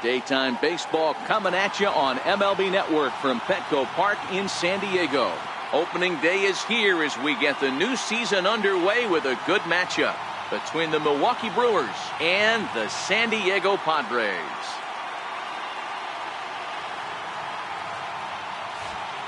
Daytime baseball coming at you on MLB Network from Petco Park in San Diego. Opening day is here as we get the new season underway with a good matchup between the Milwaukee Brewers and the San Diego Padres.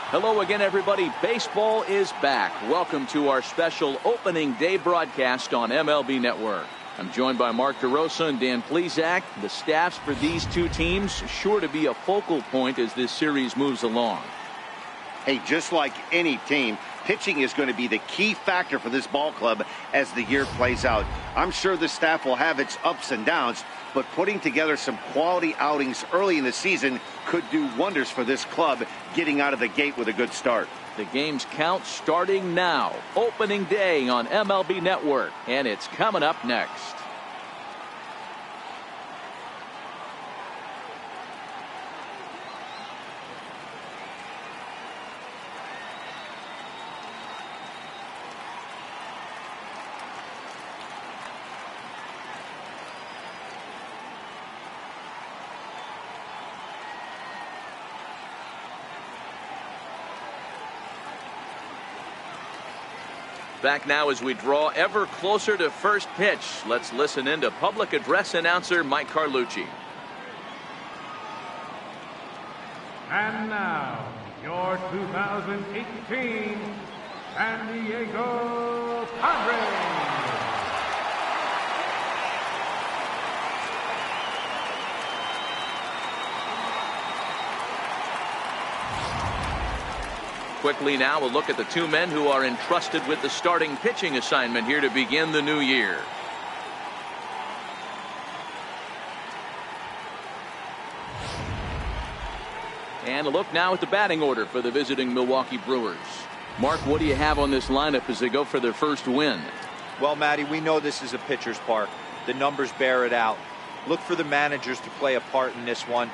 Hello again, everybody. Baseball is back. Welcome to our special opening day broadcast on MLB Network. I'm joined by Mark DeRosa and Dan Plesac. The staffs for these two teams sure to be a focal point as this series moves along. Hey, just like any team, pitching is going to be the key factor for this ball club as the year plays out. I'm sure the staff will have its ups and downs, but putting together some quality outings early in the season could do wonders for this club getting out of the gate with a good start. The game's count starting now. Opening day on MLB Network, and it's coming up next. Back now as we draw ever closer to first pitch. Let's listen in to public address announcer Mike Carlucci. And now, your 2018 San Diego Padres. Quickly now, a look at the two men who are entrusted with the starting pitching assignment here to begin the new year. And a look now at the batting order for the visiting Milwaukee Brewers. Mark, what do you have on this lineup as they go for their first win? Well, Matty, we know this is a pitcher's park. The numbers bear it out. Look for the managers to play a part in this one.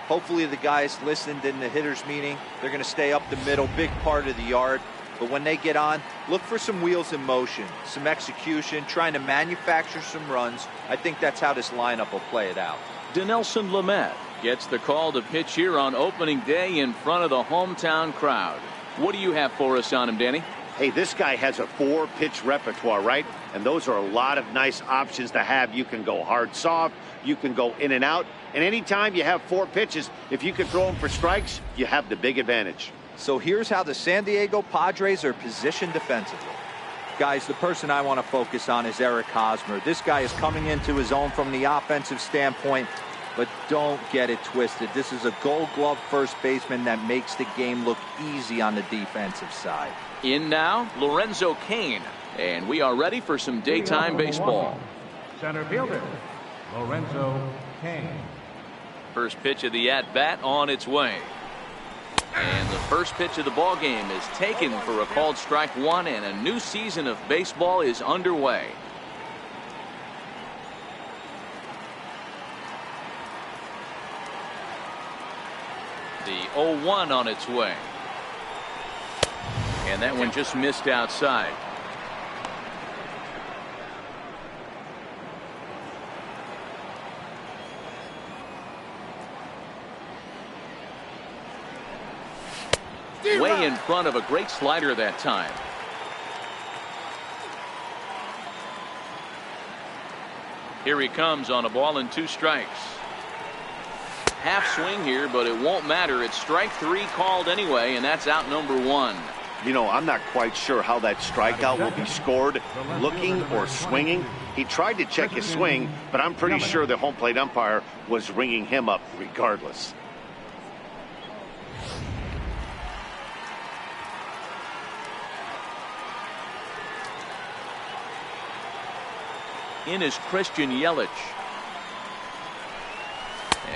Hopefully the guys listened in the hitters meeting. They're going to stay up the middle, big part of the yard. But when they get on, look for some wheels in motion, some execution, trying to manufacture some runs. I think that's how this lineup will play it out. Dinelson Lamet gets the call to pitch here on opening day in front of the hometown crowd. What do you have for us on him, Danny? Hey, this guy has a 4-pitch repertoire, right? And those are a lot of nice options to have. You can go hard, soft. You can go in and out. And anytime you have 4 pitches, if you can throw them for strikes, you have the big advantage. So here's how the San Diego Padres are positioned defensively. Guys, the person I want to focus on is Eric Hosmer. This guy is coming into his own from the offensive standpoint, but don't get it twisted. This is a Gold Glove first baseman that makes the game look easy on the defensive side. In now, Lorenzo Cain. And we are ready for some daytime baseball. Center fielder, Lorenzo Cain. First pitch of the at-bat on its way. And the first pitch of the ball game is taken for a called strike one, and a new season of baseball is underway. The 0-1 on its way. And that one just missed outside. Way in front of a great slider that time. Here he comes on a ball and 2 strikes. Half swing here, but it won't matter. It's strike 3 called anyway, and that's out number 1. You know, I'm not quite sure how that strikeout will be scored, looking or swinging. He tried to check his swing, but I'm pretty sure the home plate umpire was ringing him up regardless. In is Christian Yelich.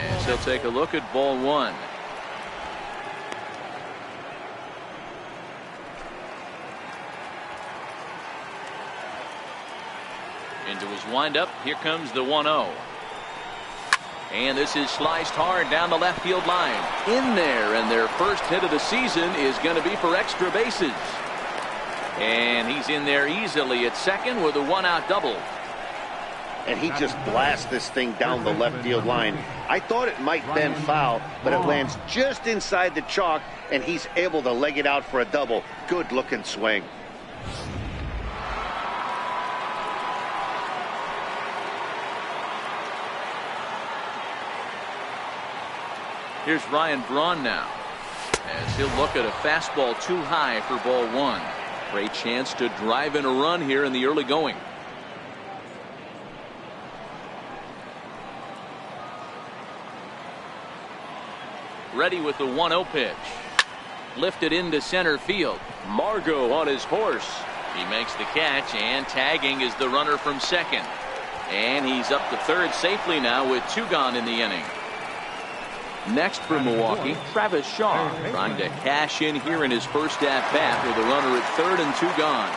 As he'll take a look at ball 1. Into his windup. Here comes the 1-0. And this is sliced hard down the left field line. In there, and their first hit of the season is going to be for extra bases. And he's in there easily at second with a 1-out double. and he just blasts this thing down the left field line. I thought it might bend foul, but it lands just inside the chalk, and he's able to leg it out for a double. Good looking swing. Here's Ryan Braun now, as he'll look at a fastball too high for ball one. Great chance to drive in a run here in the early going. Ready with the 1-0 pitch. Lifted into center field. Margot on his horse. He makes the catch, and tagging is the runner from second. And he's up to third safely now with 2 gone in the inning. Next for Milwaukee, Travis Shaw, trying to cash in here in his first at-bat with a runner at third and 2 gone.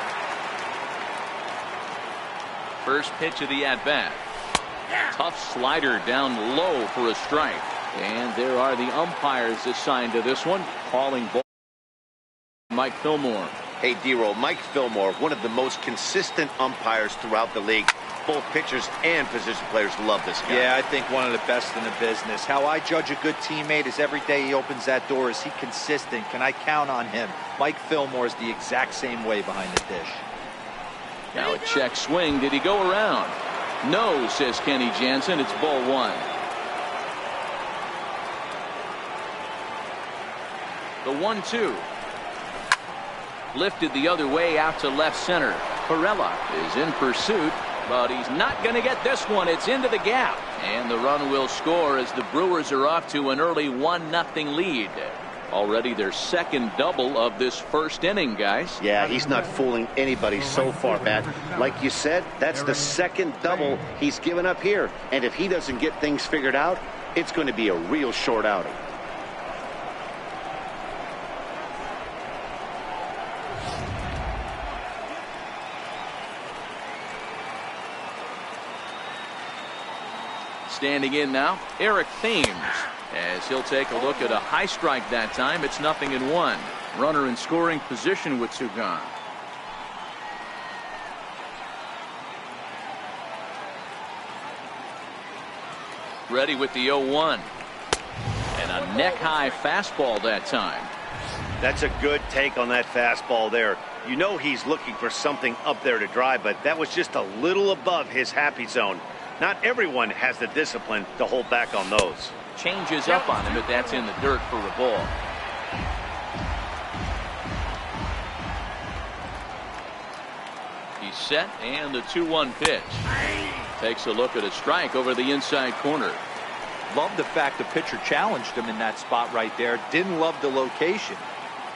First pitch of the at-bat. Tough slider down low for a strike. And there are the umpires assigned to this one, calling ball. Mike Fillmore. Hey, D-Roll, Mike Fillmore, one of the most consistent umpires throughout the league. Both pitchers and position players love this guy. Yeah, I think one of the best in the business. How I judge a good teammate is every day he opens that door. Is he consistent? Can I count on him? Mike Fillmore is the exact same way behind the dish. Now a check swing. Did he go around? No, says Kenny Jansen. It's ball one. The 1-2. Lifted the other way out to left center. Perella is in pursuit, but he's not going to get this one. It's into the gap, and the run will score as the Brewers are off to an early 1-0 lead. Already their second double of this first inning, guys. Yeah, he's not fooling anybody so far, Matt. Like you said, that's the second double he's given up here, and if he doesn't get things figured out, it's going to be a real short outing. Standing in now, Eric Thames, as he'll take a look at a high strike that time. It's 0-1. Runner in scoring position with 2 gone. Ready with the 0-1. And a neck-high fastball that time. That's a good take on that fastball there. You know he's looking for something up there to drive, but that was just a little above his happy zone. Not everyone has the discipline to hold back on those. Changes up on him, but that's in the dirt for a ball. He's set, and the 2-1 pitch. Takes a look at a strike over the inside corner. Love the fact the pitcher challenged him in that spot right there. Didn't love the location.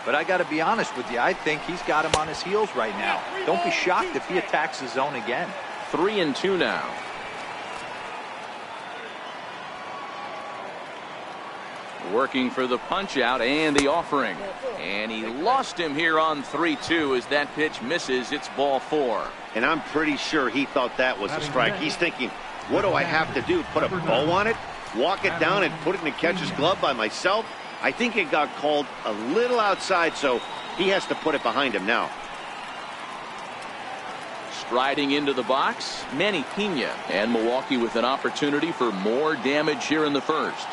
But I got to be honest with you, I think he's got him on his heels right now. Don't be shocked if he attacks the zone again. 3-2 now. Working for the punch out and the offering, and he lost him here on 3-2 as that pitch misses. It's ball 4. And I'm pretty sure he thought that was a strike. He's thinking, what do I have to do, put a bow on it, walk it down and put it in the catcher's glove by myself? I think it got called a little outside, so he has to put it behind him now. Striding into the box, Manny Pena, and Milwaukee with an opportunity for more damage here in the first.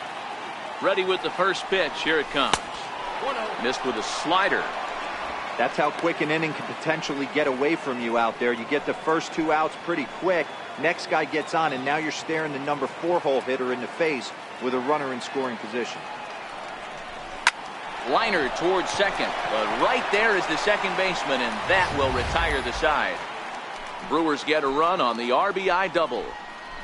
Ready with the first pitch. Here it comes. Missed with a slider. That's how quick an inning can potentially get away from you out there. You get the first 2 outs pretty quick. Next guy gets on, and now you're staring the number 4 hole hitter in the face with a runner in scoring position. Liner towards second, but right there is the second baseman, and that will retire the side. Brewers get a run on the RBI double.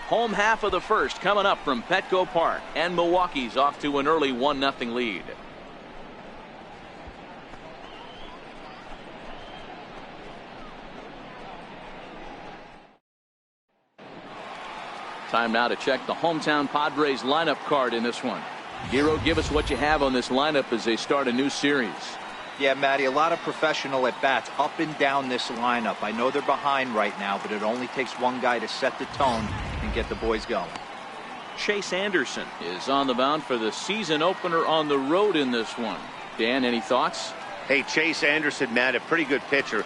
Home half of the first coming up from Petco Park, and Milwaukee's off to an early 1-0 lead. Time now to check the hometown Padres lineup card in this one. Hero, give us what you have on this lineup as they start a new series. Yeah, Matty, a lot of professional at-bats up and down this lineup. I know they're behind right now, but it only takes one guy to set the tone and get the boys going. Chase Anderson is on the mound for the season opener on the road in this one. Dan, any thoughts? Hey, Chase Anderson, Matt, a pretty good pitcher.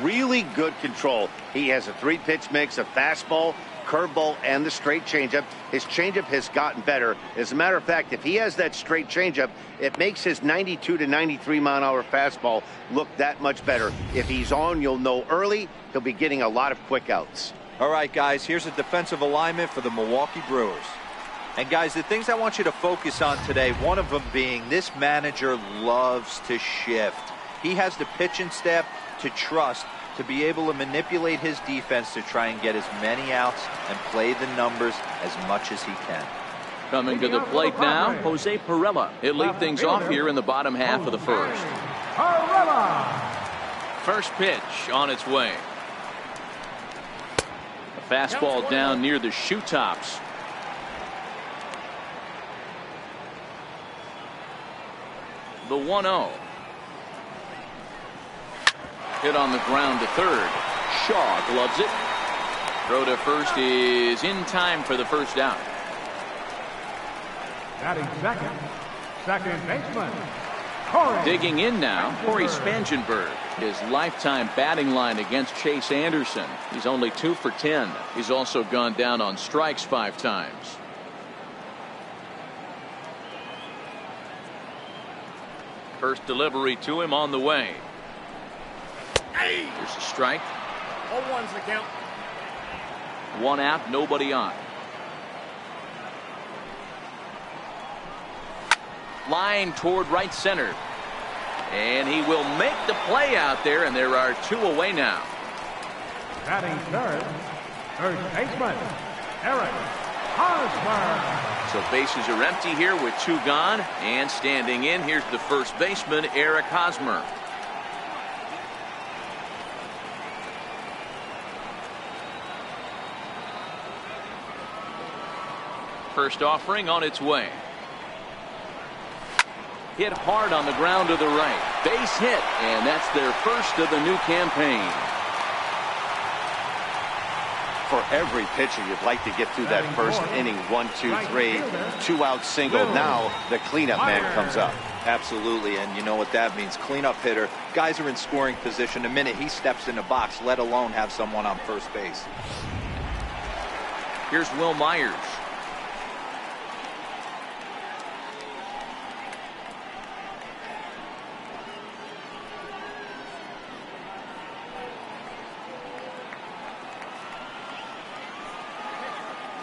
Really good control. He has a 3-pitch mix, a fastball, curveball and the straight changeup. His changeup has gotten better. As a matter of fact, if he has that straight changeup, it makes his 92 to 93 mile an hour fastball look that much better. If he's on, you'll know early. He'll be getting a lot of quick outs. All right, guys, here's a defensive alignment for the Milwaukee Brewers. And, guys, the things I want you to focus on today, one of them being this manager loves to shift. He has the pitching staff to trust to be able to manipulate his defense to try and get as many outs and play the numbers as much as he can. Coming to the plate now, Jose Pirela. He'll lead things off here in the bottom half of the first. First pitch on its way. A fastball down near the shoe tops. The 1-0. Hit on the ground to third. Shaw gloves it. Throw to first is in time for the first out. Batting second, second baseman, Corey. Digging in now, Corey Spangenberg. His lifetime batting line against Chase Anderson. He's only 2 for 10. He's also gone down on strikes 5 times. First delivery to him on the way. Here's a strike. 0-1's the count. 1 out, nobody on. Line toward right center. And he will make the play out there, and there are 2 away now. Batting third, first baseman, Eric Hosmer. So bases are empty here with 2 gone, and standing in, here's the first baseman, Eric Hosmer. First offering on its way. Hit hard on the ground to the right. Base hit, and that's their first of the new campaign. For every pitcher, you'd like to get through that first inning. 1, 2, 3, 2-out single. Now the cleanup man comes up. Absolutely, and you know what that means. Cleanup hitter. Guys are in scoring position the minute he steps in the box, let alone have someone on first base. Here's Will Myers.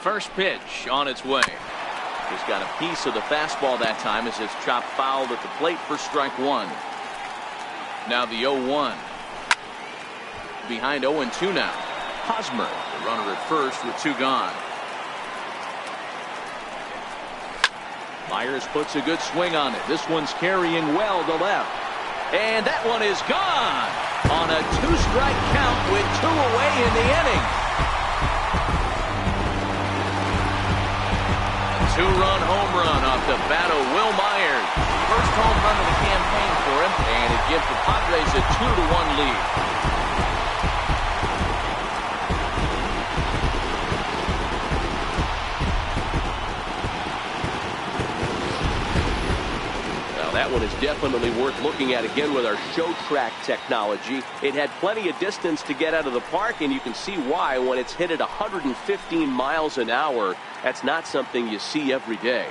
First pitch on its way. He's got a piece of the fastball that time as it's chopped foul at the plate for strike 1. Now the 0-1. Behind 0-2 now. Hosmer, the runner at first with 2 gone. Myers puts a good swing on it. This one's carrying well to left. And that one is gone on a 2-strike count with 2 away in the inning. 2-run home run off the bat of Will Myers. First home run of the campaign for him, and it gives the Padres a 2-1 lead. Well, that one is definitely worth looking at again with our show track technology. It had plenty of distance to get out of the park, and you can see why when it's hit at 115 miles an hour. That's not something you see every day.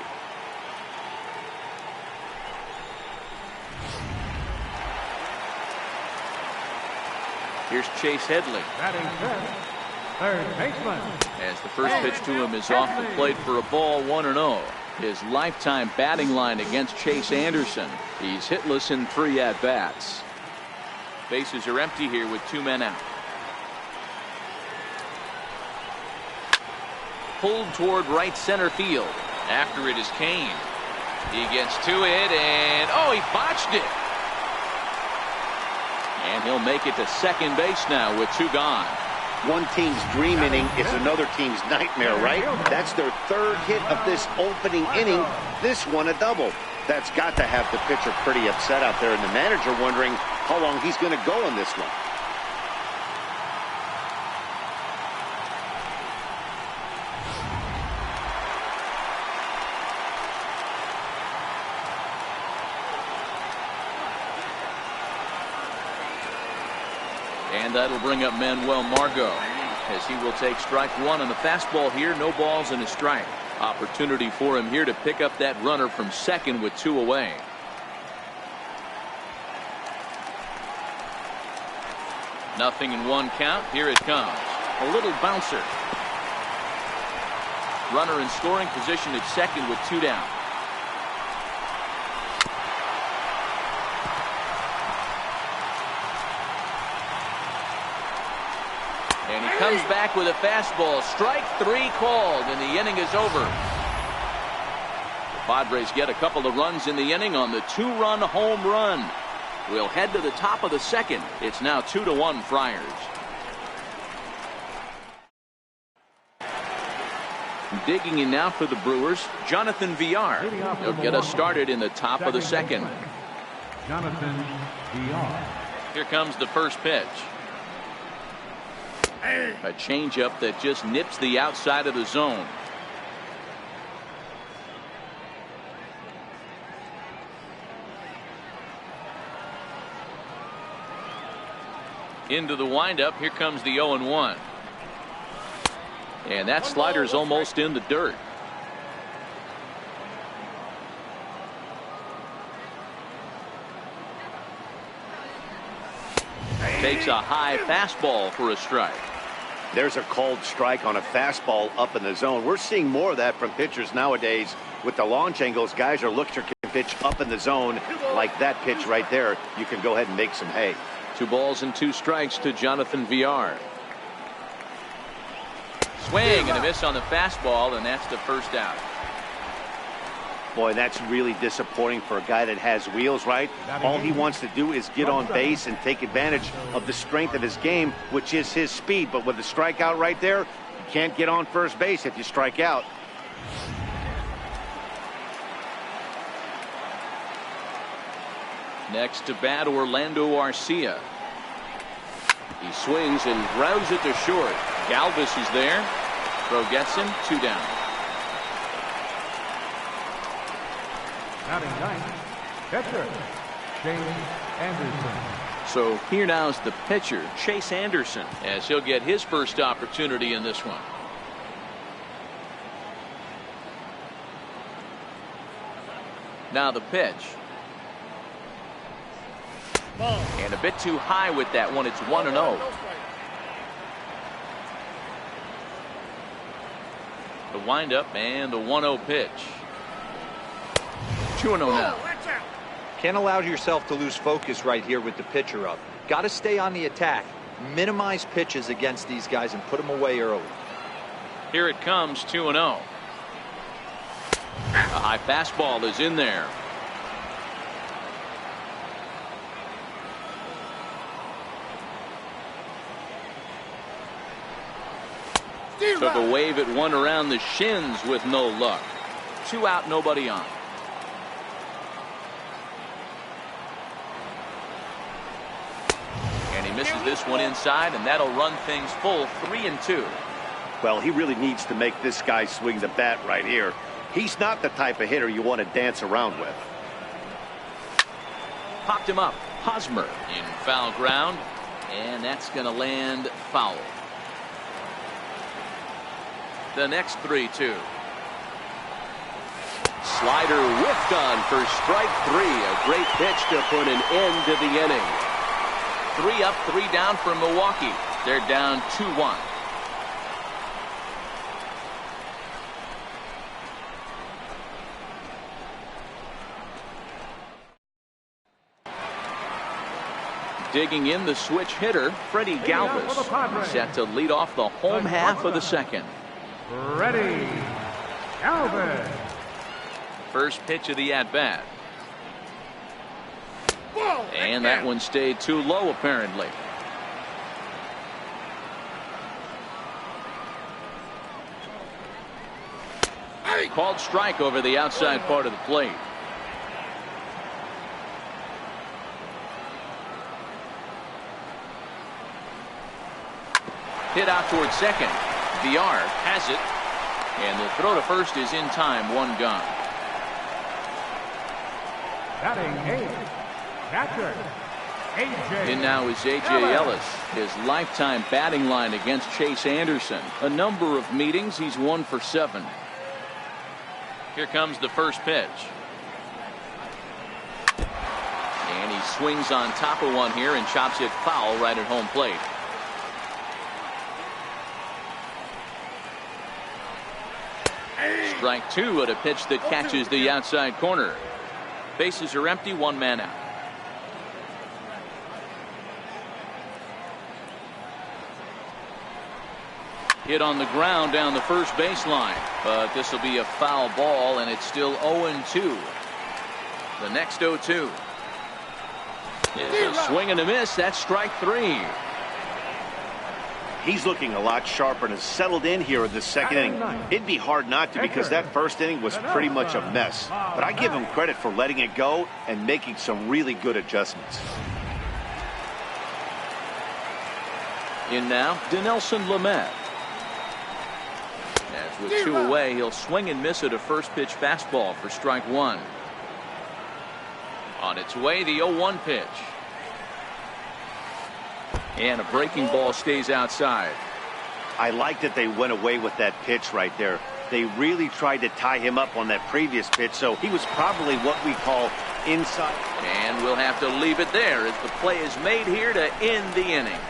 Here's Chase Headley. Batting fifth, third baseman. As the first pitch to him is off the plate for a ball, 1-0. His lifetime batting line against Chase Anderson. He's hitless in 3 at-bats. Bases are empty here with 2 men out. Pulled toward right center field. After it is Kane. He gets to it, and he botched it. And he'll make it to second base now with 2 gone. One team's dream inning is another team's nightmare, right? That's their 3rd hit of this opening inning. This one a double. That's got to have the pitcher pretty upset out there, and the manager wondering how long he's going to go in this one. And that'll bring up Manuel Margot. as he will take strike one on the fastball here. No balls and a strike. Opportunity for him here to pick up that runner from second with 2 away. Nothing in 1 count. Here it comes. A little bouncer. Runner in scoring position at second with 2 down. And he comes back with a fastball. Strike 3 called, and the inning is over. The Padres get a couple of runs in the inning on the 2-run home run. We'll head to the top of the second. It's now 2-1 Friars. Digging in now for the Brewers, Jonathan Villar. He'll get us started in the top of the second. Jonathan Villar. Here comes the first pitch. A changeup that just nips the outside of the zone. Into the windup. Here comes the 0-1. And that slider's almost in the dirt. Takes a high fastball for a strike. There's a called strike on a fastball up in the zone. We're seeing more of that from pitchers nowadays. With the launch angles, guys are looking to pitch up in the zone like that pitch right there. You can go ahead and make some hay. 2 balls and 2 strikes to Jonathan Villar. Swing and a miss on the fastball, and that's the first out. Boy, that's really disappointing for a guy that has wheels, right? All he wants to do is get on base and take advantage of the strength of his game, which is his speed. But with the strikeout right there, you can't get on first base if you strike out. Next to bat, Orlando Arcia. He swings and grounds it to short. Galvis is there. Throw gets him. 2 down. Batting ninth, pitcher, Chase Anderson. So here now is the pitcher, Chase Anderson, as he'll get his first opportunity in this one. Now the pitch. And a bit too high with that one. It's 1-0. The windup and the 1-0 pitch. 2-0 now. Can't allow yourself to lose focus right here with the pitcher up. Got to stay on the attack. Minimize pitches against these guys and put them away early. Here it comes. 2-0. A high fastball is in there. Took a wave at one around the shins with no luck. 2 out, nobody on. And he misses this one inside, and that'll run things full. 3-2. Well, he really needs to make this guy swing the bat right here. He's not the type of hitter you want to dance around with. Popped him up. Hosmer in foul ground, and that's going to land foul. The next 3-2. Slider whiffed on for strike 3. A great pitch to put an end to the inning. 3 up, 3 down for Milwaukee. They're down 2-1. Digging in, the switch hitter, Freddie Galvis, set to lead off the home half of the second. Ready, Galvis. First pitch of the at-bat. And that one stayed too low, apparently. Called strike over the outside part of the plate. Hit out towards second. Villar has it, and the throw to first is in time. 1 gone. Batting 8, catcher, In now is A.J. Ellis. His lifetime batting line against Chase Anderson. A number of meetings, he's 1 for 7. Here comes the first pitch. And he swings on top of one here and chops it foul right at home plate. Strike 2 at a pitch that catches the outside corner. Bases are empty, 1 man out. Hit on the ground down the first baseline, but this will be a foul ball, and it's still 0-2. The next 0-2 is a swing and a miss. That's strike 3. He's looking a lot sharper and has settled in here in the second inning. It'd be hard not to, because that first inning was pretty much a mess. But I give him credit for letting it go and making some really good adjustments. In now, Dinelson Lamet. As with 2 away, he'll swing and miss at a first pitch fastball for strike 1. On its way, the 0-1 pitch. And a breaking ball stays outside. I like that they went away with that pitch right there. They really tried to tie him up on that previous pitch, so he was probably what we call inside. And we'll have to leave it there as the play is made here to end the inning.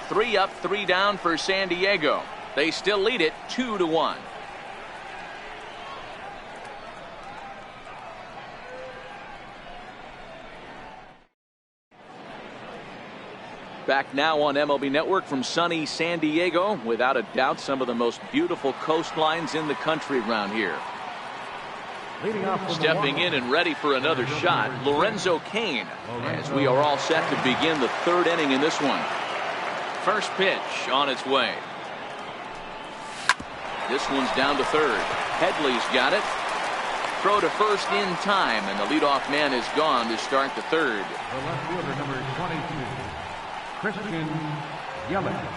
3 up, 3 down for San Diego. They still lead it 2-1. Back now on MLB Network from sunny San Diego. Without a doubt, some of the most beautiful coastlines in the country around here. Stepping in and ready for another shot, Lorenzo Cain, as we are all set to begin the 3rd inning in this one. First pitch on its way. This one's down to 3rd. Headley's got it. Throw to first in time, and the leadoff man is gone to start the 3rd. The left fielder, number 22, Christian Yelich.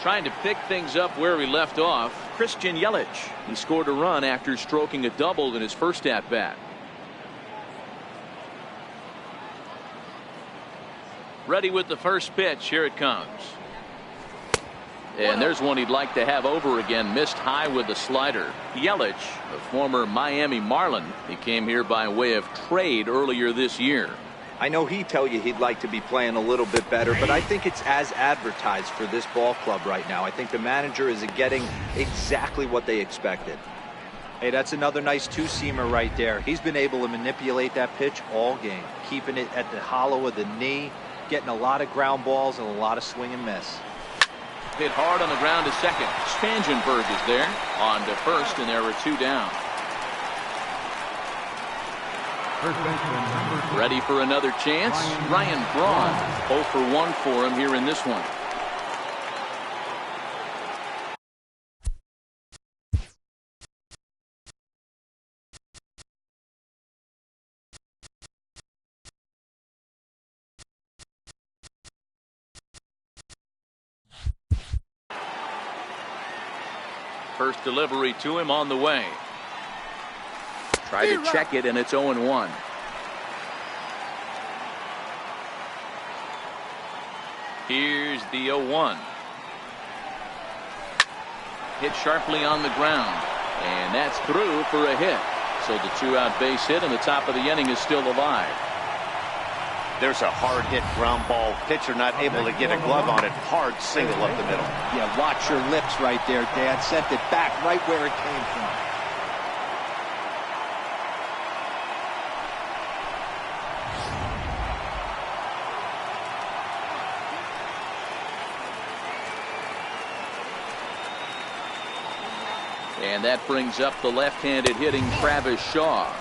Trying to pick things up where we left off, Christian Yelich. He scored a run after stroking a double in his first at-bat. Ready with the first pitch. Here it comes. And there's one he'd like to have over again. Missed high with the slider. Yelich, a former Miami Marlin. He came here by way of trade earlier this year. I know he'd tell you he'd like to be playing a little bit better, but I think it's as advertised for this ball club right now. I think the manager is getting exactly what they expected. Hey, that's another nice 2-seamer right there. He's been able to manipulate that pitch all game, keeping it at the hollow of the knee, getting a lot of ground balls and a lot of swing and miss. Hit hard on the ground to second. Spangenberg is there. On to first, and there are 2 down. Ready for another chance. Ryan Braun, 0 for 1 for him here in this one. First delivery to him on the way. Tried to check it, and it's 0-1. Here's the 0-1. Hit sharply on the ground, and that's through for a hit. So the 2-out base hit, and the top of the inning is still alive. There's a hard hit ground ball. Pitcher not able to get a glove on it. Hard single up the middle. Yeah, watch your lips right there, Dad. Sent it back right where it came from. And that brings up the left-handed hitting Travis Shaw.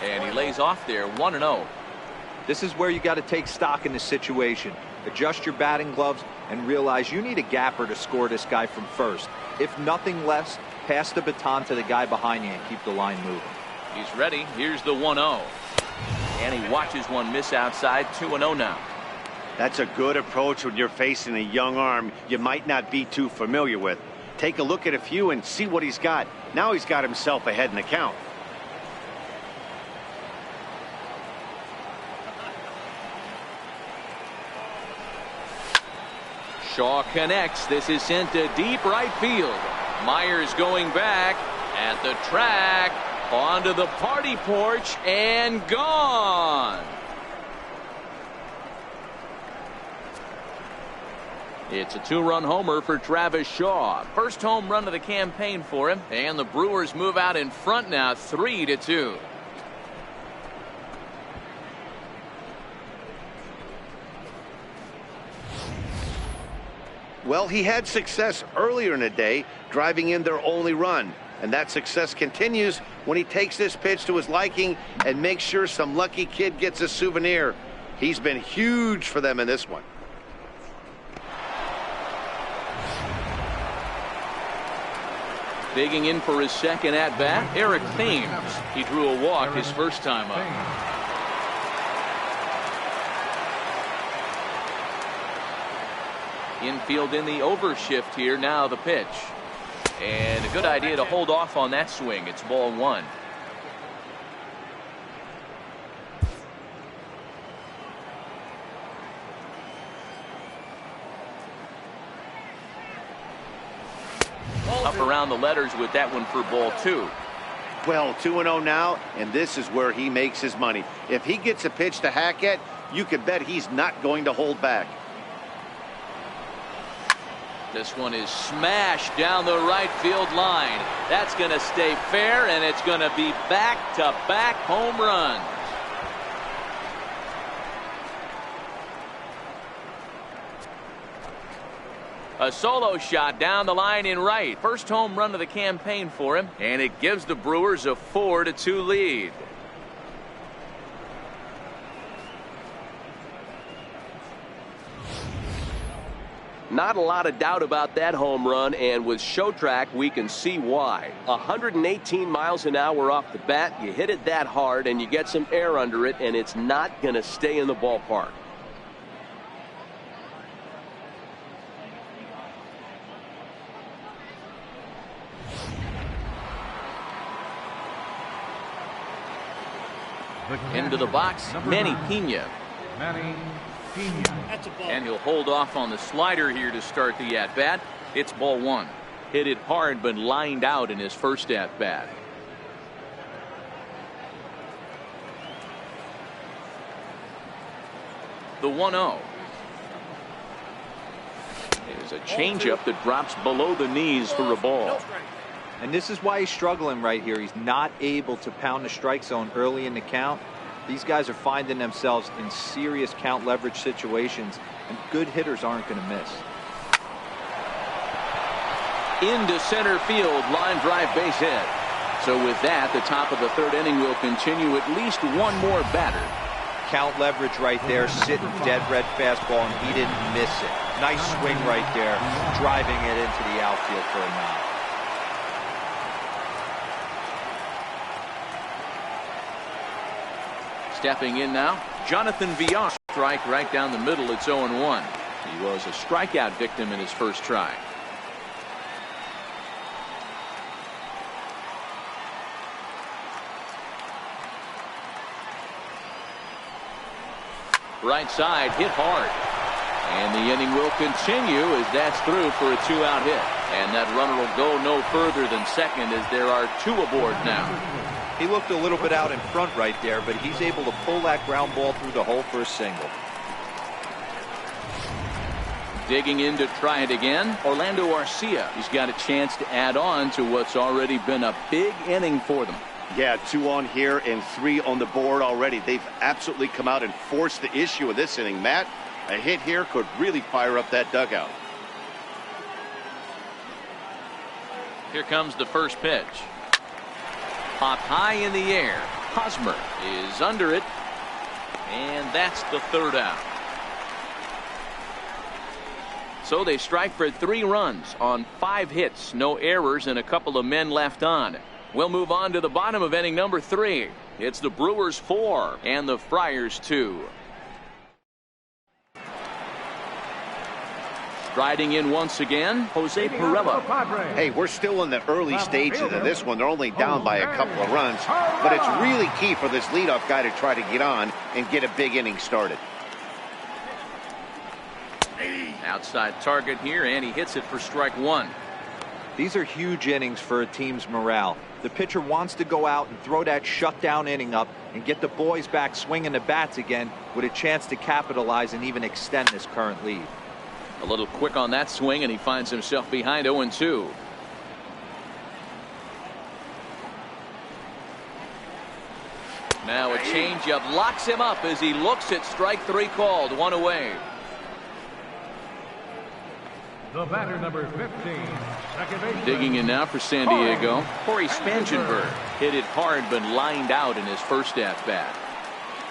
And he lays off there, 1-0. This is where you got to take stock in the situation. Adjust your batting gloves and realize you need a gapper to score this guy from first. If nothing less, pass the baton to the guy behind you and keep the line moving. He's ready. Here's the 1-0. And he watches one miss outside. 2-0 now. That's a good approach when you're facing a young arm you might not be too familiar with. Take a look at a few and see what he's got. Now he's got himself ahead in the count. Shaw connects. This is sent to deep right field. Myers going back at the track, onto the party porch, and gone. It's a 2-run homer for Travis Shaw. First home run of the campaign for him, and the Brewers move out in front now, 3-2. Well, he had success earlier in the day, driving in their only run. And that success continues when he takes this pitch to his liking and makes sure some lucky kid gets a souvenir. He's been huge for them in this one. Digging in for his second at-bat, Eric Thames. He drew a walk his first time up. Infield in the overshift here. Now the pitch. And a good idea to hold off on that swing. It's ball 1. Up around the letters with that one for ball 2. Well, 2-0 now, and this is where he makes his money. If he gets a pitch to hack at, you can bet he's not going to hold back. This one is smashed down the right field line. That's going to stay fair, and it's going to be back-to-back home runs. A solo shot down the line in right. First home run of the campaign for him, and it gives the Brewers a 4-2 lead. Not a lot of doubt about that home run, and with Showtrack we can see why. 118 miles an hour off the bat, you hit it that hard and you get some air under it, and it's not going to stay in the ballpark. Into the box, Manny Pena. And he'll hold off on the slider here to start the at-bat. It's ball 1. Hit it hard but lined out in his first at-bat. The 1-0. There's a changeup that drops below the knees for a ball. And this is why he's struggling right here. He's not able to pound the strike zone early in the count. These guys are finding themselves in serious count leverage situations, and good hitters aren't going to miss. Into center field, line drive base hit. So with that, the top of the 3rd inning will continue. At least one more batter. Count leverage right there, sitting dead red fastball, and he didn't miss it. Nice swing right there, driving it into the outfield for a knock. Stepping in now, Jonathan Villar. Strike right down the middle. It's 0-1. He was a strikeout victim in his first try. Right side, hit hard. And the inning will continue as that's through for a 2-out hit. And that runner will go no further than second as there are 2 aboard now. He looked a little bit out in front right there, but he's able to pull that ground ball through the hole for a single. Digging in to try it again, Orlando Arcia. He's got a chance to add on to what's already been a big inning for them. Yeah, 2 on here and 3 on the board already. They've absolutely come out and forced the issue of this inning. Matt, a hit here could really fire up that dugout. Here comes the first pitch. Popped high in the air. Hosmer is under it. And that's the 3rd out. So they strike for 3 runs on 5 hits. No errors and a couple of men left on. We'll move on to the bottom of inning number 3. It's the Brewers 4 and the Friars 2. Striding in once again, Jose Pirela. Hey, we're still in the early stages of this one. They're only down by a couple of runs, but it's really key for this leadoff guy to try to get on and get a big inning started. Outside target here, and he hits it for strike one. These are huge innings for a team's morale. The pitcher wants to go out and throw that shutdown inning up and get the boys back swinging the bats again with a chance to capitalize and even extend this current lead. A little quick on that swing, and he finds himself behind 0-2. Now a changeup locks him up as he looks at strike three called. One away. The batter, number 15, second baseman. Digging in now for San Diego, Corey Spangenberg. Hit it hard but lined out in his first at bat.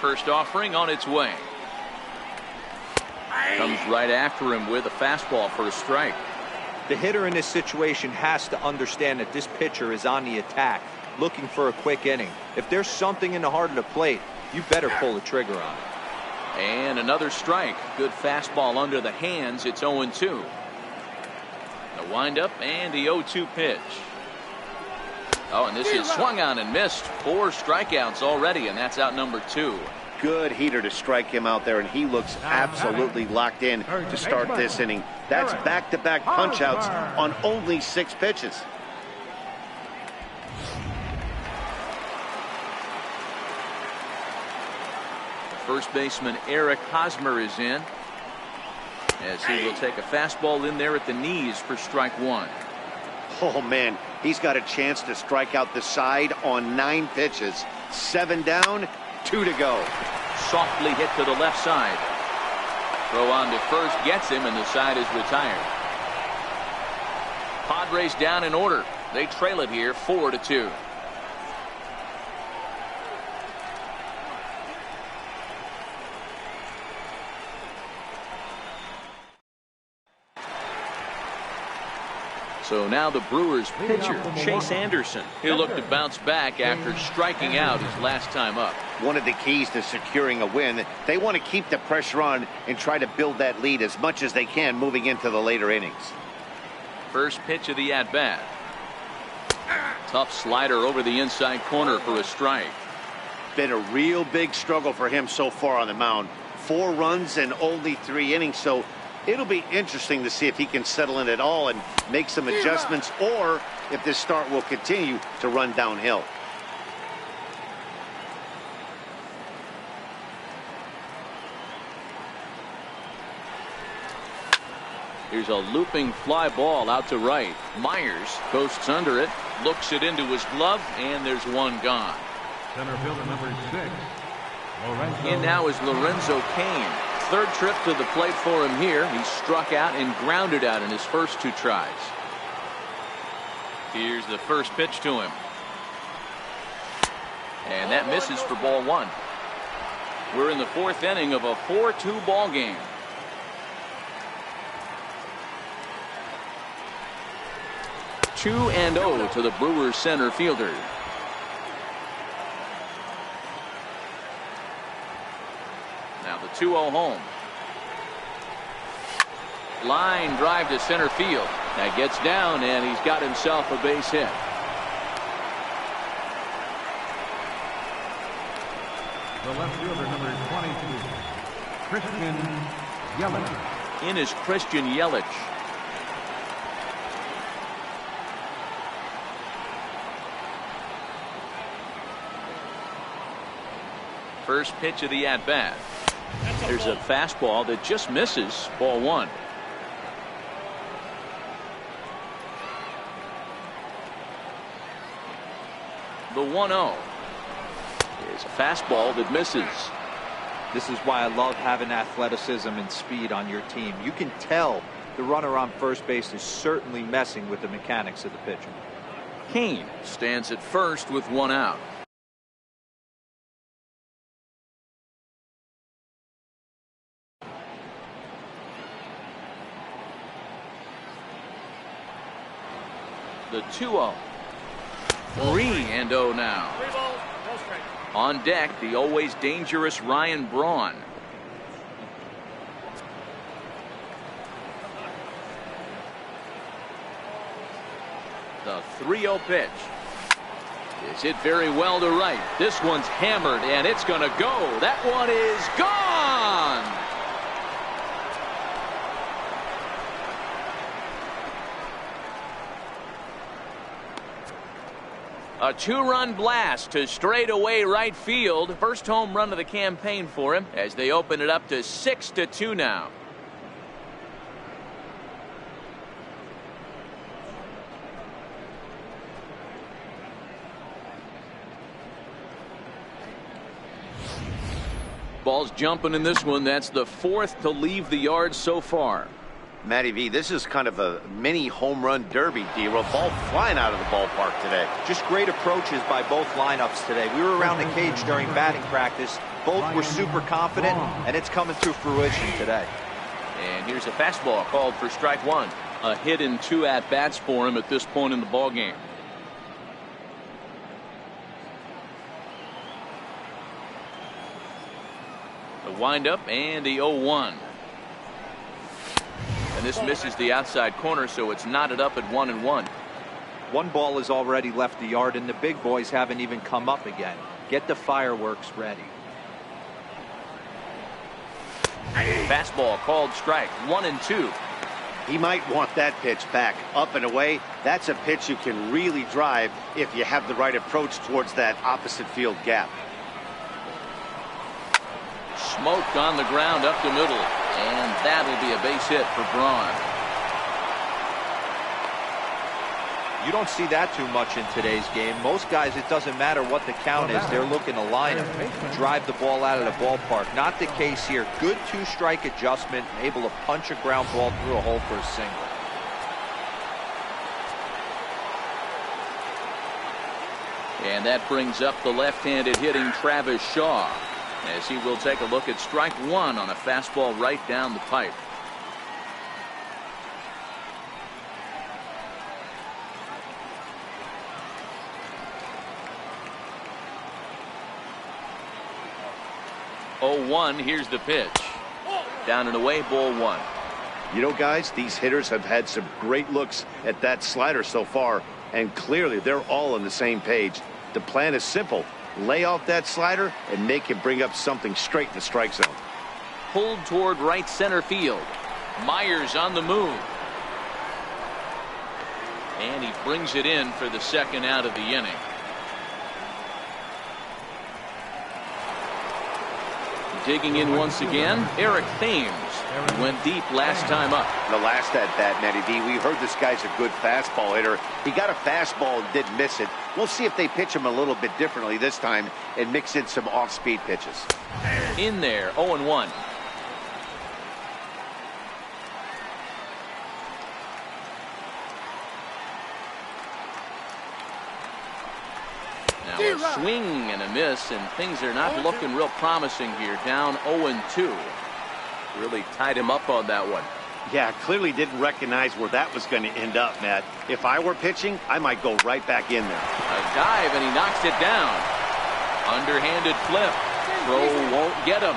First offering on its way. Comes right after him with a fastball for a strike. The hitter in this situation has to understand that this pitcher is on the attack, looking for a quick inning. If there's something in the heart of the plate, you better pull the trigger on it. And another strike. Good fastball under the hands. It's 0-2. The windup and the 0-2 pitch. Oh, and this is swung on and missed. 4 strikeouts already, and that's out number 2. Good heater to strike him out there, and he looks absolutely locked in to start this inning. That's back-to-back punch-outs on only 6 pitches. First baseman Eric Hosmer is in, as he will take a fastball in there at the knees for strike one. Oh, man, he's got a chance to strike out the side on 9 pitches. 7 down, 2 to go. Softly hit to the left side. Throw on to first gets him, and the side is retired. Padres down in order. They trail it here 4-2. So now the Brewers pitcher, Chase Anderson. He'll look to bounce back after striking out his last time up. One of the keys to securing a win, they want to keep the pressure on and try to build that lead as much as they can moving into the later innings. First pitch of the at-bat. Tough slider over the inside corner for a strike. Been a real big struggle for him so far on the mound. 4 runs and only 3 innings, so it'll be interesting to see if he can settle in at all and make some adjustments, or if this start will continue to run downhill. Here's a looping fly ball out to right. Myers coasts under it, looks it into his glove, and there's one gone. Center fielder number 6, Lorenzo. In now is Lorenzo Cain. Third trip to the plate for him here. He struck out and grounded out in his first 2 tries. Here's the first pitch to him. And that misses for ball 1. We're in the 4th inning of a 4-2 ball game. Two and 0 to the Brewers center fielder. Now the 2-0 home. Line drive to center field. That gets down, and he's got himself a base hit. The left fielder, number 22, Christian Yelich. In is Christian Yelich. First pitch of the at-bat. There's a fastball that just misses. Ball 1. The 1-0 is a fastball that misses. This is why I love having athleticism and speed on your team. You can tell the runner on first base is certainly messing with the mechanics of the pitcher. Cain stands at first with 1 out. The 2-0. 3-0 now. On deck, the always dangerous Ryan Braun. The 3-0 pitch. Is hit very well to right. This one's hammered, and it's going to go. That one is gone. A two-run blast to straightaway right field. First home run of the campaign for him as they open it up to 6-2 now. Ball's jumping in this one. That's the fourth to leave the yard so far. Matty V, this is kind of a mini home run derby, D-Roll. Ball flying out of the ballpark today. Just great approaches by both lineups today. We were around the cage during batting practice. Both were super confident, and it's coming to fruition today. And here's a fastball called for strike one. A hit and 2 at-bats for him at this point in the ballgame. The windup and the 0-1. And this misses the outside corner, so it's knotted up at 1-1. One ball has already left the yard, and the big boys haven't even come up again. Get the fireworks ready. Fastball called strike. 1-2. He might want that pitch back. Up and away. That's a pitch you can really drive if you have the right approach towards that opposite field gap. Smoked on the ground up the middle. And that'll be a base hit for Braun. You don't see that too much in today's game. Most guys, it doesn't matter what the count is. They're looking to line him, drive the ball out of the ballpark. Not the case here. Good two-strike adjustment, able to punch a ground ball through a hole for a single. And that brings up the left-handed hitting Travis Shaw, as he will take a look at strike one on a fastball right down the pipe. Oh, 1, here's the pitch. Down and away, ball 1. You know, guys, these hitters have had some great looks at that slider so far, and clearly they're all on the same page. The plan is simple. Lay off that slider and make him bring up something straight in the strike zone. Pulled toward right center field. Myers on the move. And he brings it in for the second out of the inning. Digging in once again, Eric Thames. He went deep last time up. The last at bat, Matty D, we heard this guy's a good fastball hitter. He got a fastball and didn't miss it. We'll see if they pitch him a little bit differently this time and mix in some off-speed pitches. In there, 0-1. Now a swing and a miss, and things are not looking real promising here. Down 0-2. Really tied him up on that one. Yeah, clearly didn't recognize where that was going to end up, Matt. If I were pitching, I might go right back in there. A dive, and he knocks it down. Underhanded flip. Throw won't get him.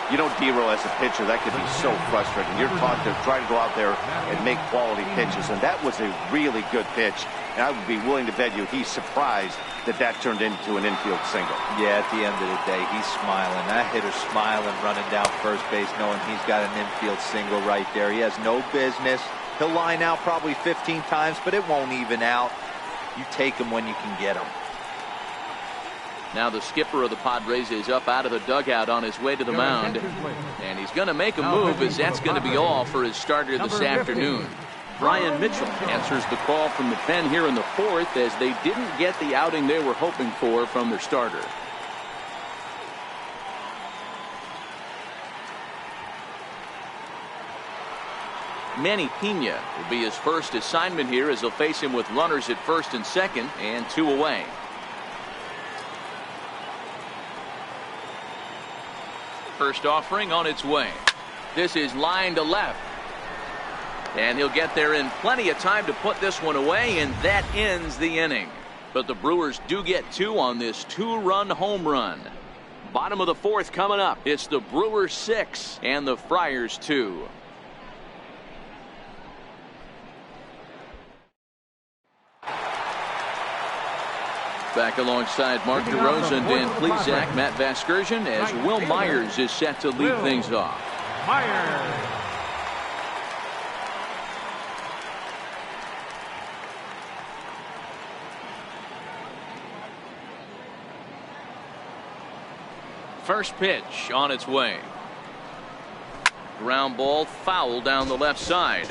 You know, D-Roll, as a pitcher, that could be so frustrating. You're taught to try to go out there and make quality pitches, and that was a really good pitch. And I would be willing to bet you he's surprised that that turned into an infield single. Yeah, at the end of the day, he's smiling. That hitter's smiling, running down first base, knowing he's got an infield single right there. He has no business. He'll line out probably 15 times, but it won't even out. You take him when you can get him. Now the skipper of the Padres is up out of the dugout on his way to the mound. And he's going to make a move, as that's going to be all for his starter this afternoon. Brian Mitchell answers the call from the pen here in the fourth, as they didn't get the outing they were hoping for from their starter. Manny Pena will be his first assignment here, as they'll face him with runners at first and second and 2 away. First offering on its way. This is line to left. And he'll get there in plenty of time to put this one away, and that ends the inning. But the Brewers do get 2 on this 2-run home run. Bottom of the fourth coming up. It's the Brewers 6 and the Friars 2. Back alongside Mark DeRosa and Dan Plesac, Matt Vasgersian, as Will Myers is set to lead things off. Myers. First pitch on its way. Ground ball foul down the left side.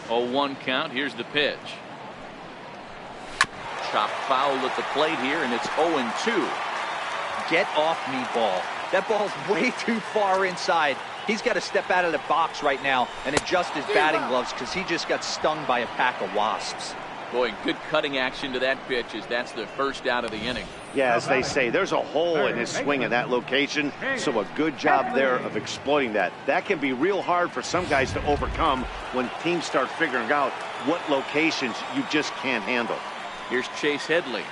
0-1 count. Here's the pitch. Chop foul at the plate here, and it's 0-2. Get off me, ball. That ball's way too far inside. He's got to step out of the box right now and adjust his batting gloves because he just got stung by a pack of wasps. Boy, good cutting action to that pitch as that's the first out of the inning. Yeah, as they say, there's a hole in his swing in that location, so a good job there of exploiting that. That can be real hard for some guys to overcome when teams start figuring out what locations you just can't handle. Here's Chase Headley.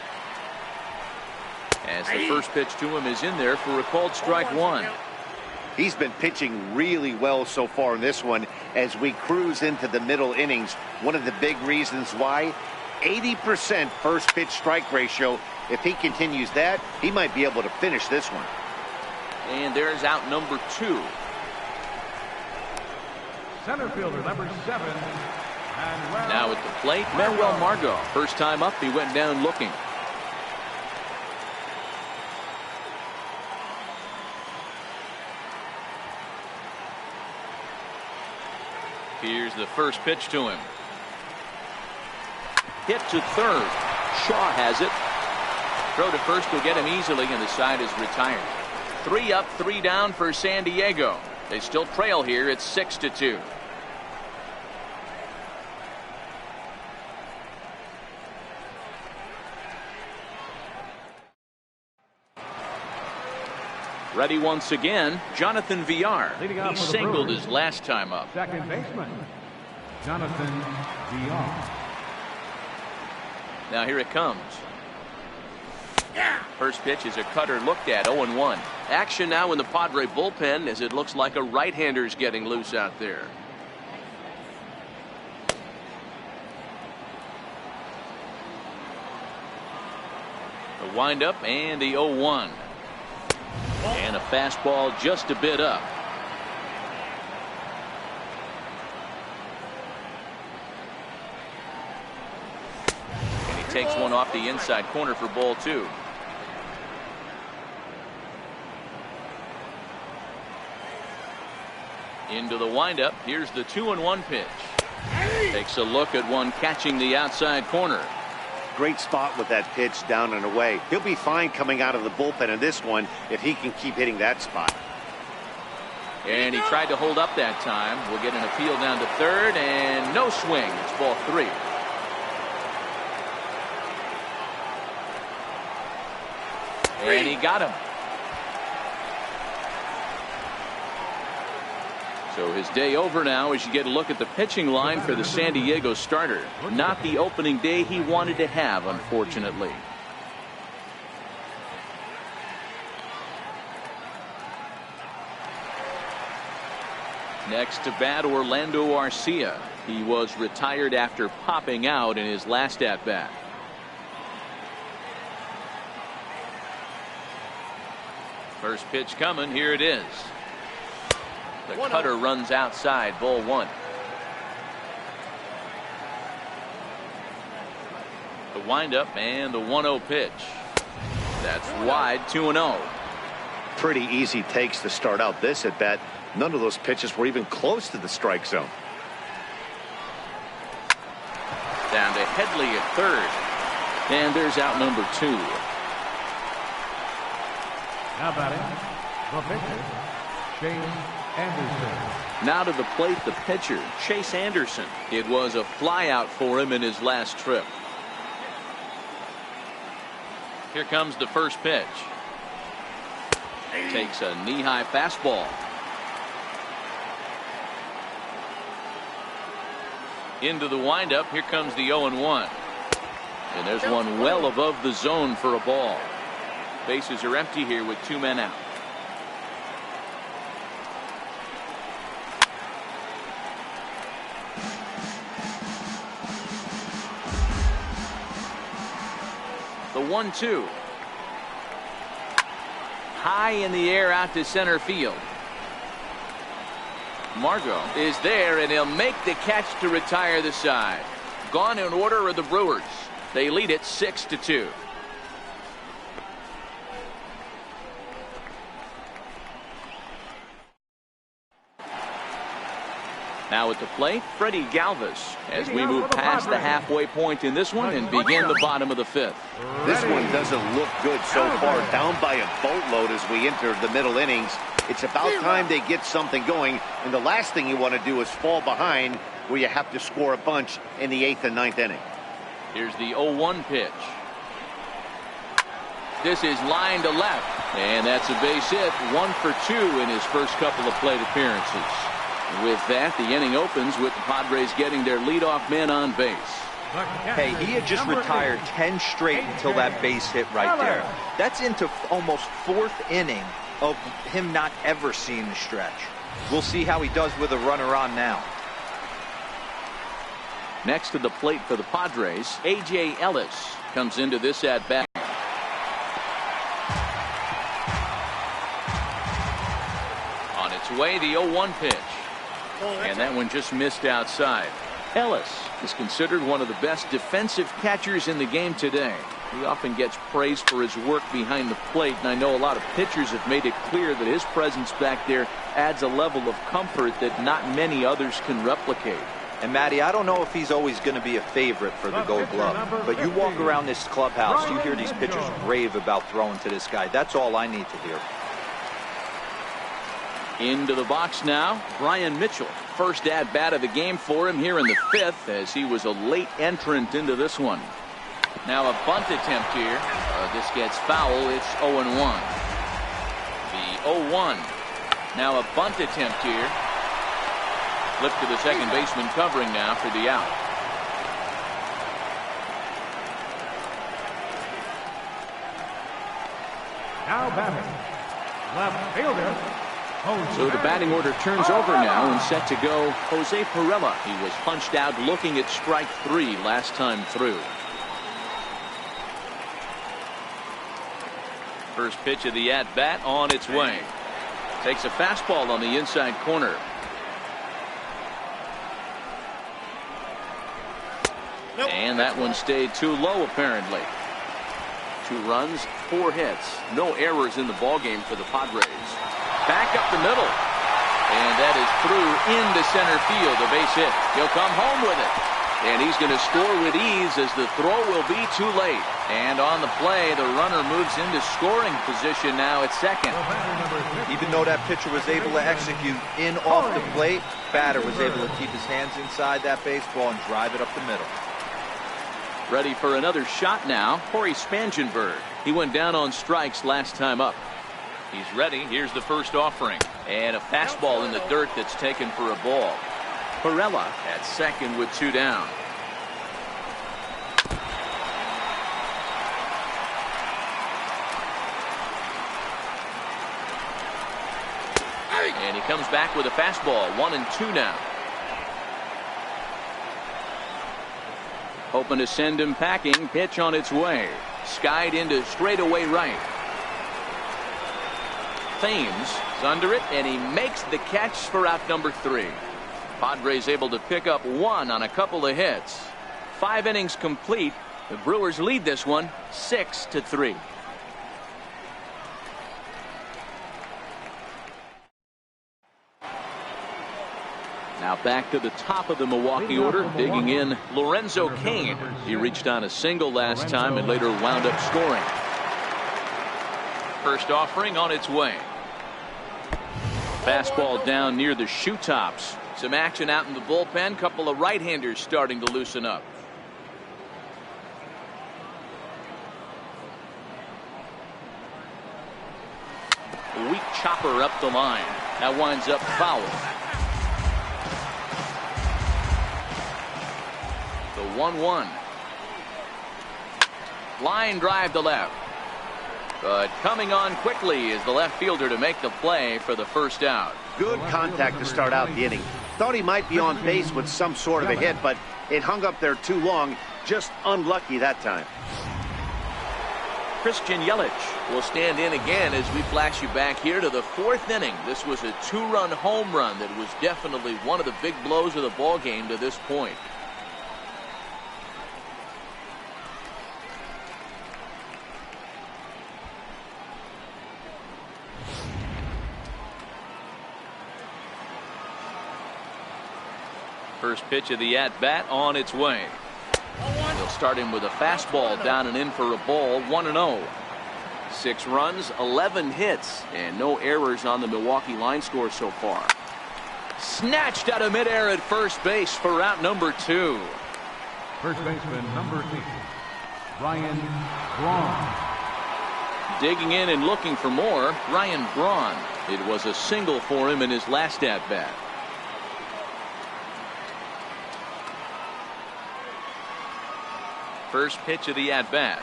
As the first pitch to him is in there for a called strike one. He's been pitching really well so far in this one as we cruise into the middle innings. One of the big reasons why, 80% first pitch strike ratio. If he continues that, he might be able to finish this one. And there's out number 2. Center fielder number 7. Now at the plate, Manuel Margot. First time up, he went down looking. Here's the first pitch to him. Hit to third. Shaw has it. Throw to first will get him easily, and the side is retired. 3 up, 3 down for San Diego. They still trail here. It's 6-2. Ready once again, Jonathan Villar. He singled his last time up. Second baseman, Jonathan Villar. Now here it comes. First pitch is a cutter looked at, 0-1. Action now in the Padre bullpen as it looks like a right-hander's getting loose out there. The windup and the 0-1. And a fastball just a bit up. And he takes one off the inside corner for ball 2. Into the windup. Here's the 2-1 pitch. Takes a look at one catching the outside corner. Great spot with that pitch down and away. He'll be fine coming out of the bullpen in this one if he can keep hitting that spot. And he tried to hold up that time. We'll get an appeal down to third, and no swing. It's ball 3. And he got him. So his day over now as you get a look at the pitching line for the San Diego starter. Not the opening day he wanted to have, unfortunately. Next to bat, Orlando Arcia. He was retired after popping out in his last at-bat. First pitch coming. Here it is. The cutter runs outside, ball 1. The windup and the 1-0 pitch. That's wide, 2-0. Pretty easy takes to start out this at bat. None of those pitches were even close to the strike zone. Down to Headley at third. And there's out number 2. Now batting, the pitcher, Chase Anderson. Now to the plate, the pitcher, Chase Anderson. It was a flyout for him in his last trip. Here comes the first pitch. Takes a knee-high fastball. Into the windup. Here comes the 0-1. And there's one well above the zone for a ball. Bases are empty here with 2 men out. The 1-2. High in the air out to center field. Margot is there, and he'll make the catch to retire the side. Gone in order are the Brewers. They lead it 6-2. Now at the plate, Freddie Galvis, as we move past the halfway point in this one and begin the bottom of the 5th. This one doesn't look good so far. Down by a boatload as we enter the middle innings. It's about time they get something going, and the last thing you want to do is fall behind where you have to score a bunch in the 8th and 9th inning. Here's the 0-1 pitch. This is line to left, and that's a base hit. 1 for 2 in his first couple of plate appearances. With that, the inning opens with the Padres getting their leadoff man on base. Hey, he had just retired 10 straight until that base hit right there. That's into almost 4th inning of him not ever seeing the stretch. We'll see how he does with a runner on now. Next to the plate for the Padres, A.J. Ellis comes into this at bat. On its way, the 0-1 pitch. And that one just missed outside. Ellis is considered one of the best defensive catchers in the game today. He often gets praised for his work behind the plate, and I know a lot of pitchers have made it clear that his presence back there adds a level of comfort that not many others can replicate. And Matty, I don't know if he's always going to be a favorite for the Gold Glove, but you walk around this clubhouse, you hear these pitchers rave about throwing to this guy. That's all I need to hear. Into the box now, Brian Mitchell. First at bat of the game for him here in the 5th, as he was a late entrant into this one. Now a bunt attempt here. This gets foul. It's 0-1. The 0-1. Now a bunt attempt here. Flip to the second baseman covering now for the out. Now batting, left fielder. So the batting order turns over now and set to go Jose Pirela. He was punched out looking at strike 3 last time through. First pitch of the at-bat on its way. Takes a fastball on the inside corner. And that one stayed too low apparently. 2 runs, 4 hits, no errors in the ballgame for the Padres. Back up the middle. And that is through into center field. A base hit. He'll come home with it. And he's going to score with ease as the throw will be too late. And on the play, the runner moves into scoring position now at second. Even though that pitcher was able to execute in off the plate, batter was able to keep his hands inside that baseball and drive it up the middle. Ready for another shot now, Corey Spangenberg. He went down on strikes last time up. He's ready. Here's the first offering. And a fastball in the dirt that's taken for a ball. Pirela at second with 2 down. And he comes back with a fastball. 1-2 now. Hoping to send him packing. Pitch on its way. Skied into straightaway right. Thames is under it, and he makes the catch for out number 3. Padres able to pick up 1 on a couple of hits. 5 innings complete. The Brewers lead this one 6-3. Now back to the top of the Milwaukee order, digging in Lorenzo Cain. He reached on a single last time and later wound up scoring. First offering on its way. Fastball down near the shoe tops. Some action out in the bullpen. Couple of right-handers starting to loosen up. A weak chopper up the line. That winds up foul. The 1-1. Line drive to left. But coming on quickly is the left fielder to make the play for the first out. Good contact to start out the inning. Thought he might be on base with some sort of a hit, but it hung up there too long. Just unlucky that time. Christian Yelich will stand in again as we flash you back here to the 4th inning. This was a 2-run home run that was definitely one of the big blows of the ball game to this point. First pitch of the at-bat on its way. He'll start him with a fastball down and in for a ball. 1-0. 6 runs, 11 hits, and no errors on the Milwaukee line score so far. Snatched out of midair at first base for out number 2. First baseman number 8, Ryan Braun. Digging in and looking for more, Ryan Braun. It was a single for him in his last at-bat. First pitch of the at-bat.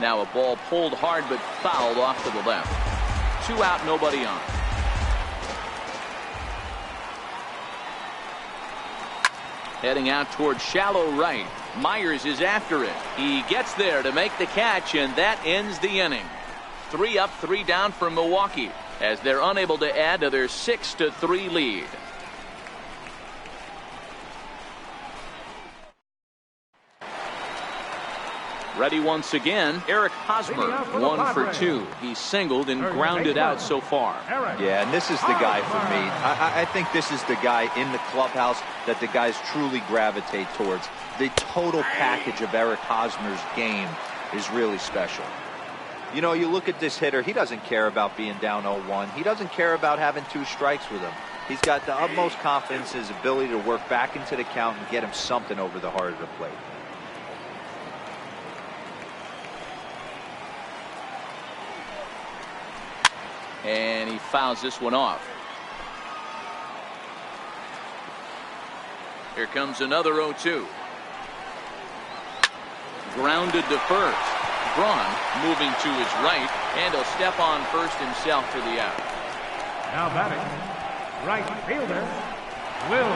Now a ball pulled hard but fouled off to the left. 2 out, nobody on. Heading out toward shallow right. Myers is after it. He gets there to make the catch, and that ends the inning. 3 up, 3 down for Milwaukee as they're unable to add to their 6-3 lead. Ready once again, Eric Hosmer, 1 for 2. He singled and grounded out so far. Yeah, and this is the guy for me. I think this is the guy in the clubhouse that the guys truly gravitate towards. The total package of Eric Hosmer's game is really special. You know, you look at this hitter, he doesn't care about being down 0-1. He doesn't care about having 2 strikes with him. He's got the utmost confidence in his ability to work back into the count and get him something over the heart of the plate. And he fouls this one off. Here comes another 0-2. Grounded to first. Braun moving to his right, and he'll step on first himself for the out. Now batting, right fielder, Will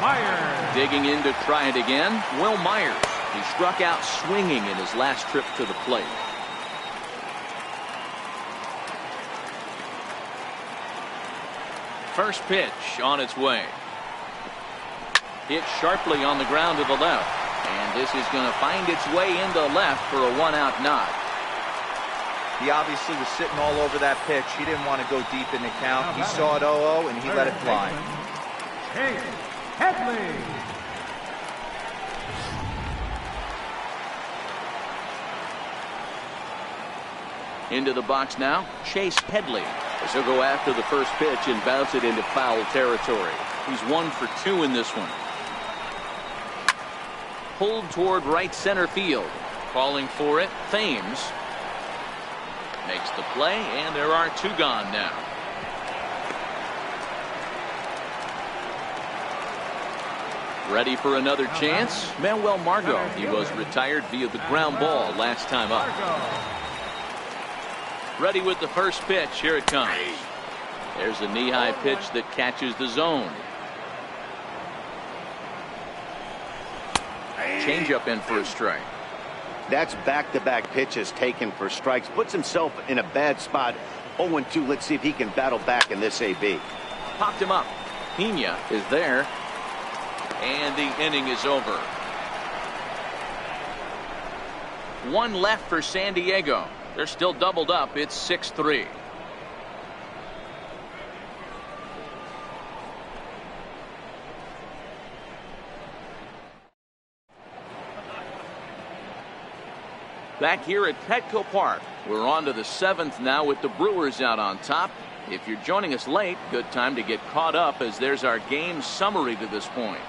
Myers. Digging in to try it again, Will Myers. He struck out swinging in his last trip to the plate. First pitch on its way. Hit sharply on the ground to the left. And this is going to find its way into left for a 1-out knock. He obviously was sitting all over that pitch. He didn't want to go deep in the count. He saw it 0-0 and he let it fly. Chase Headley. Into the box now, Chase Headley. As he'll go after the first pitch and bounce it into foul territory. He's 1 for 2 in this one. Pulled toward right center field. Calling for it, Thames. Makes the play, and there are 2 gone now. Ready for another chance? Manuel Margot. He was retired via the ground ball last time up. Ready with the first pitch. Here it comes. There's a knee-high pitch that catches the zone. Changeup in for a strike. That's back-to-back pitches taken for strikes. Puts himself in a bad spot. 0-2. Let's see if he can battle back in this AB. Popped him up. Pena is there. And the inning is over. 1 left for San Diego. They're still doubled up. It's 6-3. Back here at Petco Park, we're on to the 7th now with the Brewers out on top. If you're joining us late, good time to get caught up as there's our game summary to this point.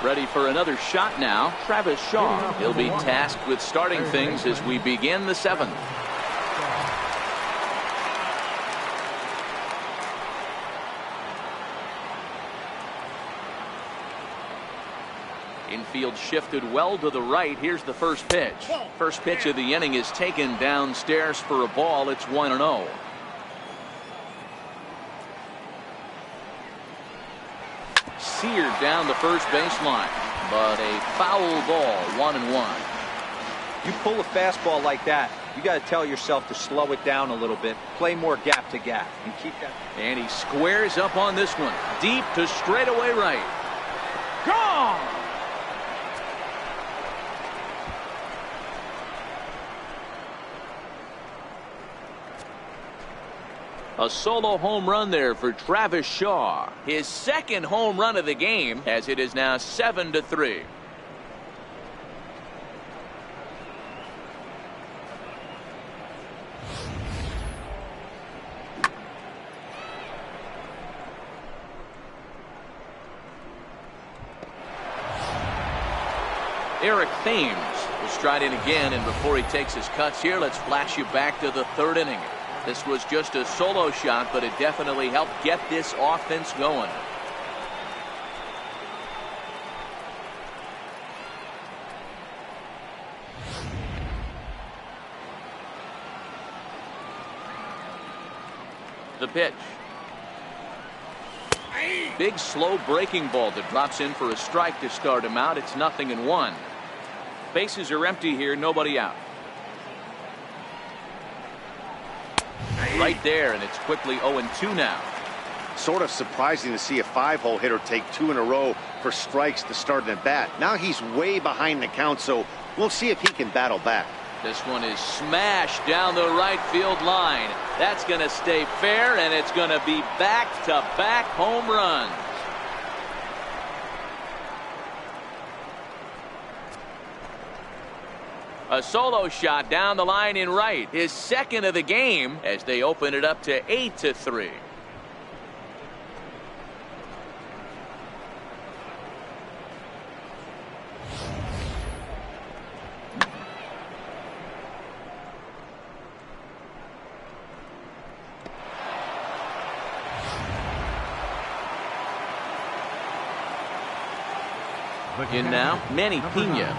Ready for another shot now, Travis Shaw. He'll be tasked with starting things as we begin the 7th. Infield shifted well to the right. Here's the first pitch. First pitch of the inning is taken downstairs for a ball. It's 1-0. Seared down the first baseline, but a foul ball. 1-1. You pull a fastball like that, you got to tell yourself to slow it down a little bit, play more gap to gap, and keep that. And he squares up on this one, deep to straightaway right. Gone. A solo home run there for Travis Shaw. His second home run of the game, as it is now 7-3. Eric Thames will stride in again, and before he takes his cuts here, let's flash you back to the third inning. This was just a solo shot, but it definitely helped get this offense going. The pitch. Big slow breaking ball that drops in for a strike to start him out. It's 0-1. Bases are empty here, nobody out. Right there, and it's quickly 0-2 now. Sort of surprising to see a 5-hole hitter take 2 in a row for strikes to start an at bat. Now he's way behind the count, so we'll see if he can battle back. This one is smashed down the right field line. That's going to stay fair, and it's going to be back-to-back home runs. A solo shot down the line in right. His second of the game as they open it up to 8-3. In now, Manny Pena.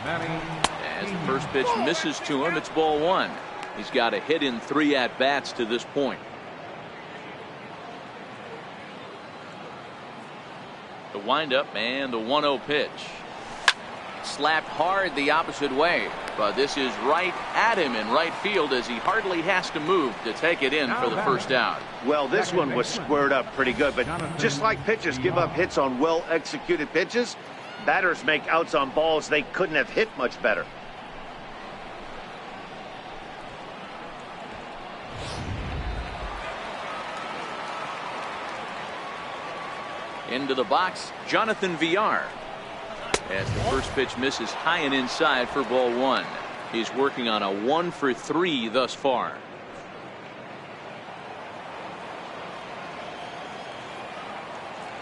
As the first pitch misses to him, it's ball one. He's got a hit in 3 at-bats to this point. The windup and the 1-0 pitch. Slapped hard the opposite way, but this is right at him in right field as he hardly has to move to take it in for the first out. Well, this one was squared up pretty good, but just like pitchers give up hits on well-executed pitches, batters make outs on balls they couldn't have hit much better. Into the box, Jonathan Villar. As the first pitch misses high and inside for ball one. He's working on a 1-for-3 thus far.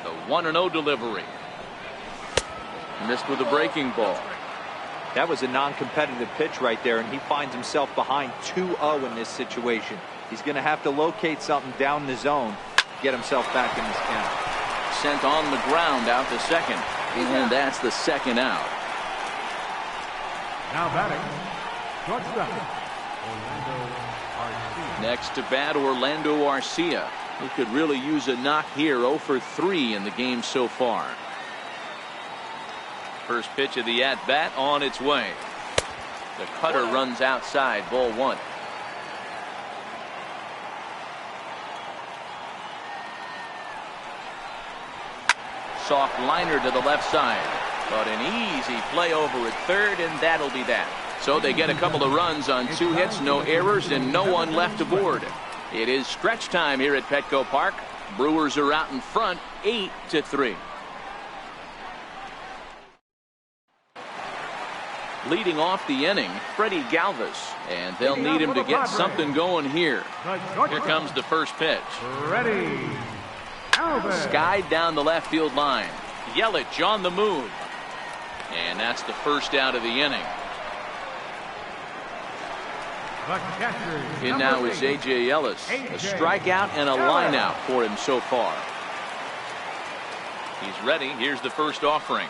The 1-0 delivery. Missed with a breaking ball. That was a non-competitive pitch right there, and he finds himself behind 2-0 in this situation. He's going to have to locate something down the zone, get himself back in this count. Sent on the ground out to second. And that's the second out. Now batting, shortstop, Orlando Arcia. Next to bat, Orlando Arcia. He could really use a knock here. 0-for-3 in the game so far. First pitch of the at-bat on its way. The cutter runs outside, ball one. Soft liner to the left side, but an easy play over at third, and that'll be that. So they get a couple of runs on 2 hits, no errors, and no one left aboard. It is stretch time here at Petco Park. Brewers are out in front, 8-3. Leading off the inning, Freddie Galvis, and they'll need him to get something going here. Here comes the first pitch. Ready. Skied down the left field line. Yelich on the move. And that's the first out of the inning. In now is A.J. Ellis. A strikeout and a line out for him so far. He's ready. Here's the first offering.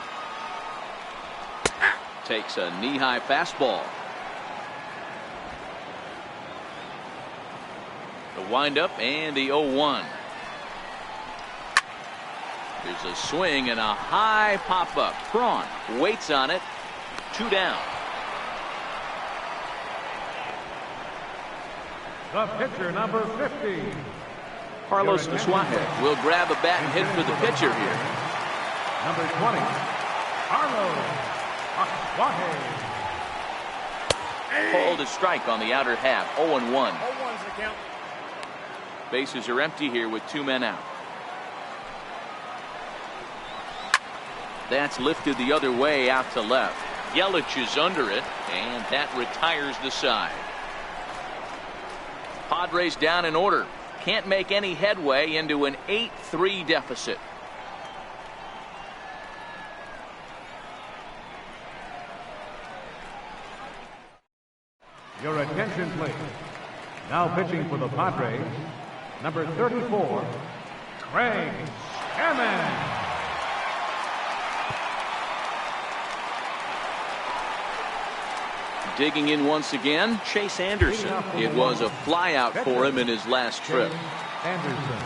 Takes a knee-high fastball. The windup and the 0-1. There's a swing and a high pop-up. Cron waits on it. 2 down. The pitcher, number 50. Carlos Masuaje will grab a bat and hit for the pitcher here. Number 20, Carlos Masuaje. Called a strike on the outer half. 0-1. 0-1's the count. Bases are empty here with 2 men out. That's lifted the other way out to left. Yelich is under it, and that retires the side. Padres down in order. Can't make any headway into an 8-3 deficit. Your attention, please. Now pitching for the Padres, number 34, Craig Stammen. Digging in once again, Chase Anderson. It was a flyout for him in his last trip. Anderson.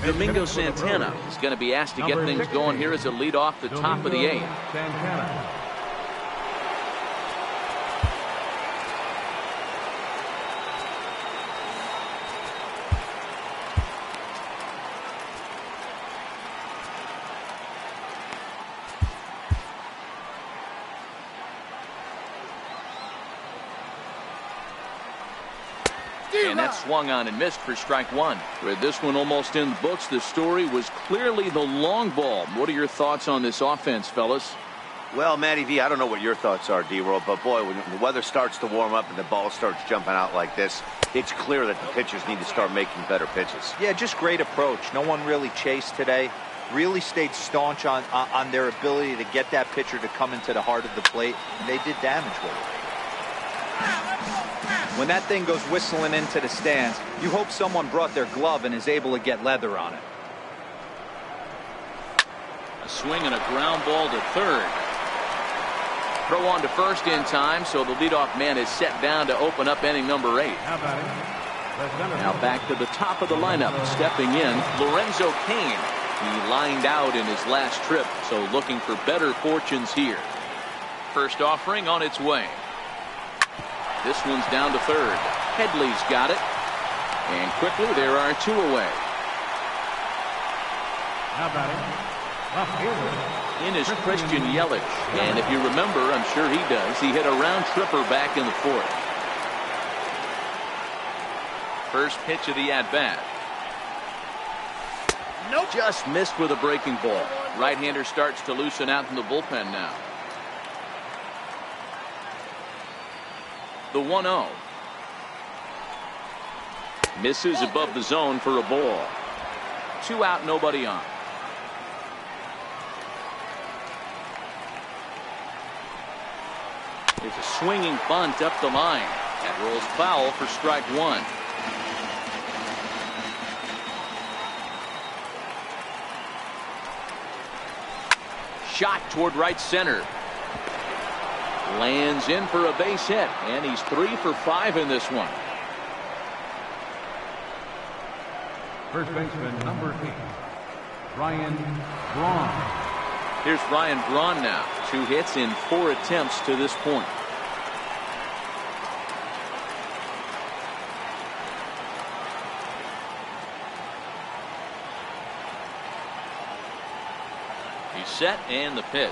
Domingo Santana is going to be asked to get things going here as a lead off the top of the 8th. Santana. And that swung on and missed for strike 1. With this one almost in the books, the story was clearly the long ball. What are your thoughts on this offense, fellas? Well, Matty V, I don't know what your thoughts are, D-Roll, but boy, when the weather starts to warm up and the ball starts jumping out like this, it's clear that the pitchers need to start making better pitches. Yeah, just great approach. No one really chased today. Really stayed staunch on their ability to get that pitcher to come into the heart of the plate, and they did damage with it. When that thing goes whistling into the stands, you hope someone brought their glove and is able to get leather on it. A swing and a ground ball to third. Throw on to first in time, so the leadoff man is set down to open up inning number 8. Now back to the top of the lineup. Stepping in, Lorenzo Cain. He lined out in his last trip, so looking for better fortunes here. First offering on its way. This one's down to third. Headley's got it. And quickly there are 2 away. Now batting, left fielder. In is Christian Yelich. And if you remember, I'm sure he does, he hit a round tripper back in the 4th. First pitch of the at-bat. Nope. Just missed with a breaking ball. Right-hander starts to loosen out in the bullpen now. The 1-0. Misses above the zone for a ball. 2 out, nobody on. It's a swinging bunt up the line. That rolls foul for strike 1. Shot toward right center. Lands in for a base hit, and he's 3 for 5 in this one. First baseman, number 8, Ryan Braun. Here's Ryan Braun now. 2 hits in 4 attempts to this point. He's set, and the pitch.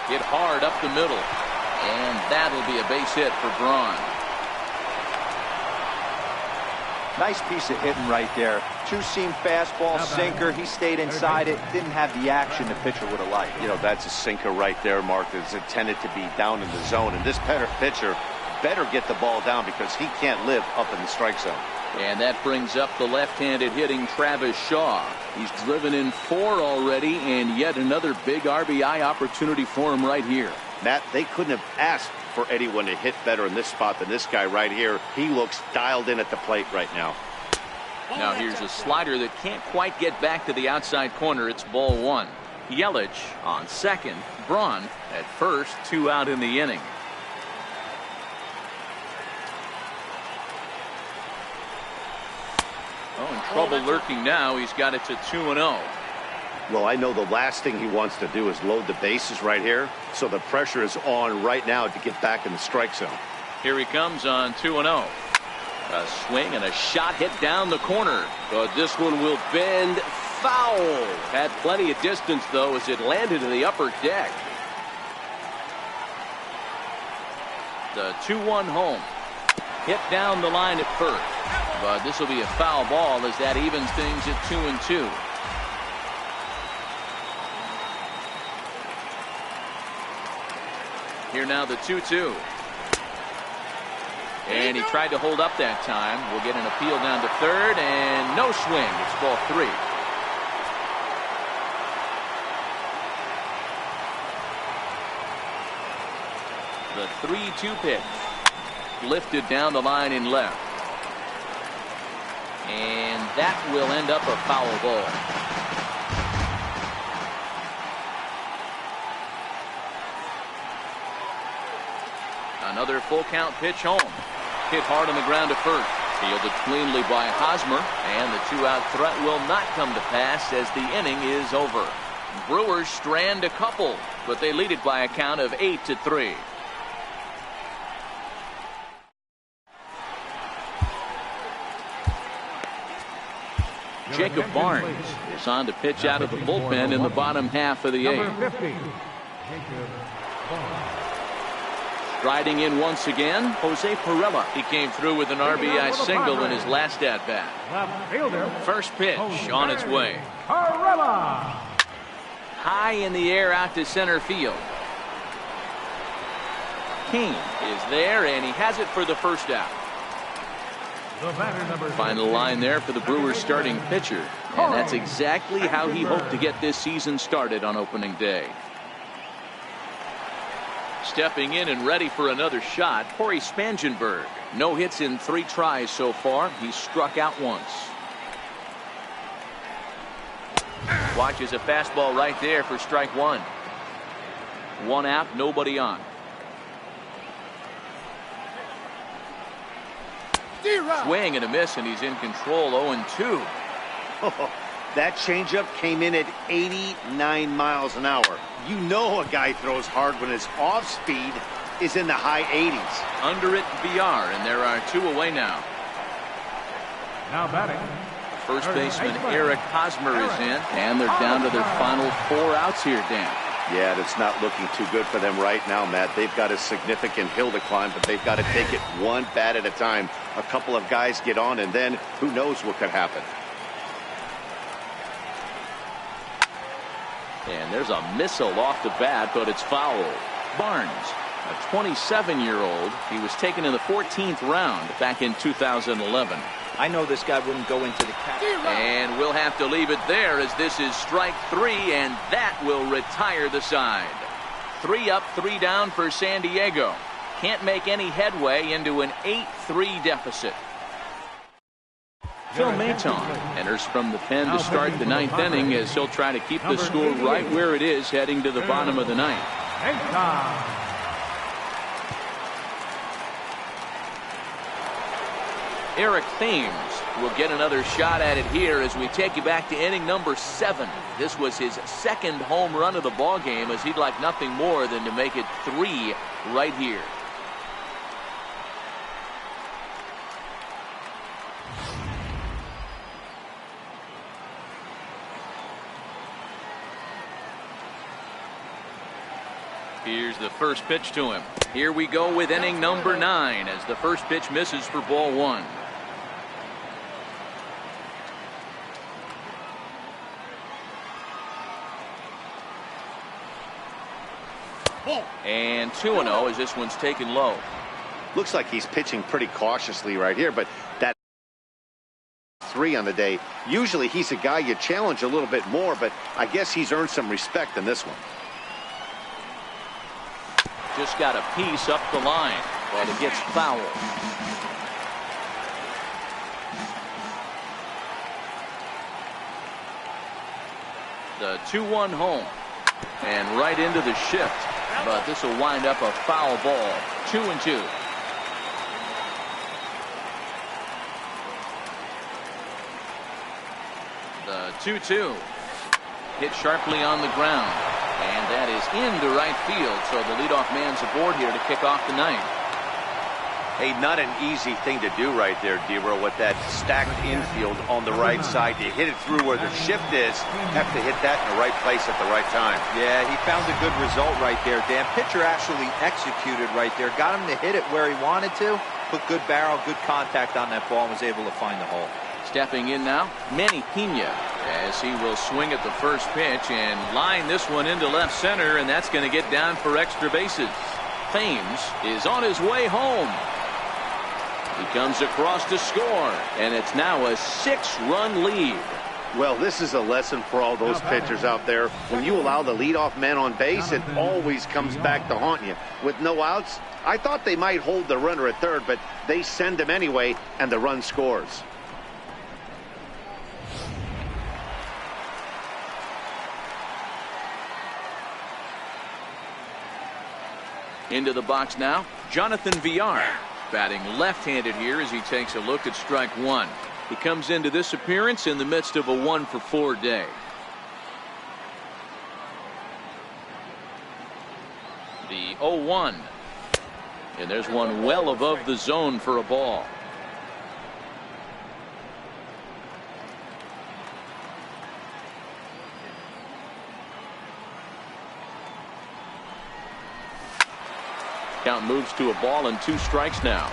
Hit hard up the middle. And that'll be a base hit for Braun. Nice piece of hitting right there. 2-seam fastball, sinker. He stayed inside it. Didn't have the action the pitcher would have liked. You know, that's a sinker right there, Mark. It's intended to be down in the zone. And this pitcher better get the ball down because he can't live up in the strike zone. And that brings up the left-handed hitting Travis Shaw. He's driven in 4 already, and yet another big RBI opportunity for him right here. Matt, they couldn't have asked for anyone to hit better in this spot than this guy right here. He looks dialed in at the plate right now. Now here's a slider that can't quite get back to the outside corner. It's ball 1. Yelich on second. Braun at first. 2 out in the inning. Oh, in trouble lurking now. He's got it to 2-0. Well, I know the last thing he wants to do is load the bases right here. So the pressure is on right now to get back in the strike zone. Here he comes on 2-0. A swing and a shot hit down the corner. But this one will bend foul. Had plenty of distance, though, as it landed in the upper deck. The 2-1 home. Hit down the line at first. But this will be a foul ball as that evens things at 2-2. Here now the 2-2. And he tried to hold up that time. We'll get an appeal down to third and no swing. It's ball 3. The 3-2 pitch. Lifted down the line in left. And that will end up a foul ball. Another full count pitch home. Hit hard on the ground to first. Fielded cleanly by Hosmer. And the 2-out threat will not come to pass as the inning is over. Brewers strand a couple, but they lead it by a count of 8-3. Jacob Barnes is on to pitch out of the bullpen in the bottom half of the 8th. Striding in once again, Jose Pirela. He came through with an RBI single in his last at-bat. First pitch on its way. High in the air out to center field. King is there, and he has it for the first out. Final line there for the Brewers starting pitcher, and that's exactly how he hoped to get this season started on opening day. Stepping in and ready for another shot, Corey Spangenberg. No hits in 3 tries so far. He's struck out once. Watches a fastball right there for strike 1. 1 out, nobody on. Swing and a miss, and he's in control. 0-2. That changeup came in at 89 miles an hour. You know a guy throws hard when his off speed is in the high 80s. Under it, BR, and there are 2 away now. Now batting. First baseman Eric Hosmer is in, and they're down to their final 4 outs here, Dan. Yeah, it's not looking too good for them right now, Matt. They've got a significant hill to climb, but they've got to take it one bat at a time. A couple of guys get on, and then who knows what could happen. And there's a missile off the bat, but it's foul. Barnes, a 27-year-old. He was taken in the 14th round back in 2011. I know this guy wouldn't go into the catch. And we'll have to leave it there as this is strike 3, and that will retire the side. 3 up, 3 down for San Diego. Can't make any headway into an 8-3 deficit. Phil Maton enters from the pen to start the 9th inning as he'll try to keep the score right where it is heading to the bottom of the 9th. Eric Thames will get another shot at it here as we take you back to inning number 7. This was his 2nd home run of the ball game, as he'd like nothing more than to make it 3 right here. Here's the first pitch to him. Here we go with inning number 9 as the first pitch misses for ball 1. And 2-0 as this one's taken low. Looks like he's pitching pretty cautiously right here, but that 3 on the day. Usually he's a guy you challenge a little bit more, but I guess he's earned some respect in this one. Just got a piece up the line, but it gets foul. The 2-1 home. And right into the shift. But this will wind up a foul ball. 2-2. The 2-2. Hit sharply on the ground. And that is into right field. So the leadoff man's aboard here to kick off the 9th. Hey, not an easy thing to do right there, D-Row, with that stacked infield on the right side. You hit it through where the shift is, have to hit that in the right place at the right time. Yeah, he found a good result right there, Dan. Pitcher actually executed right there. Got him to hit it where he wanted to. Put good barrel, good contact on that ball, and was able to find the hole. Stepping in now, Manny Pena, as he will swing at the first pitch and line this one into left center, and that's going to get down for extra bases. Thames is on his way home. He comes across to score, and it's now a 6-run lead. Well, this is a lesson for all those pitchers out there. When you allow the leadoff man on base, it always comes back to haunt you. With no outs, I thought they might hold the runner at third, but they send him anyway, and the run scores. Into the box now, Jonathan Villar, batting left-handed here as he takes a look at strike one. He comes into this appearance in the midst of a 1-for-4 day. The 0-1. And there's one well above the zone for a ball. Count moves to a ball and 2 strikes now.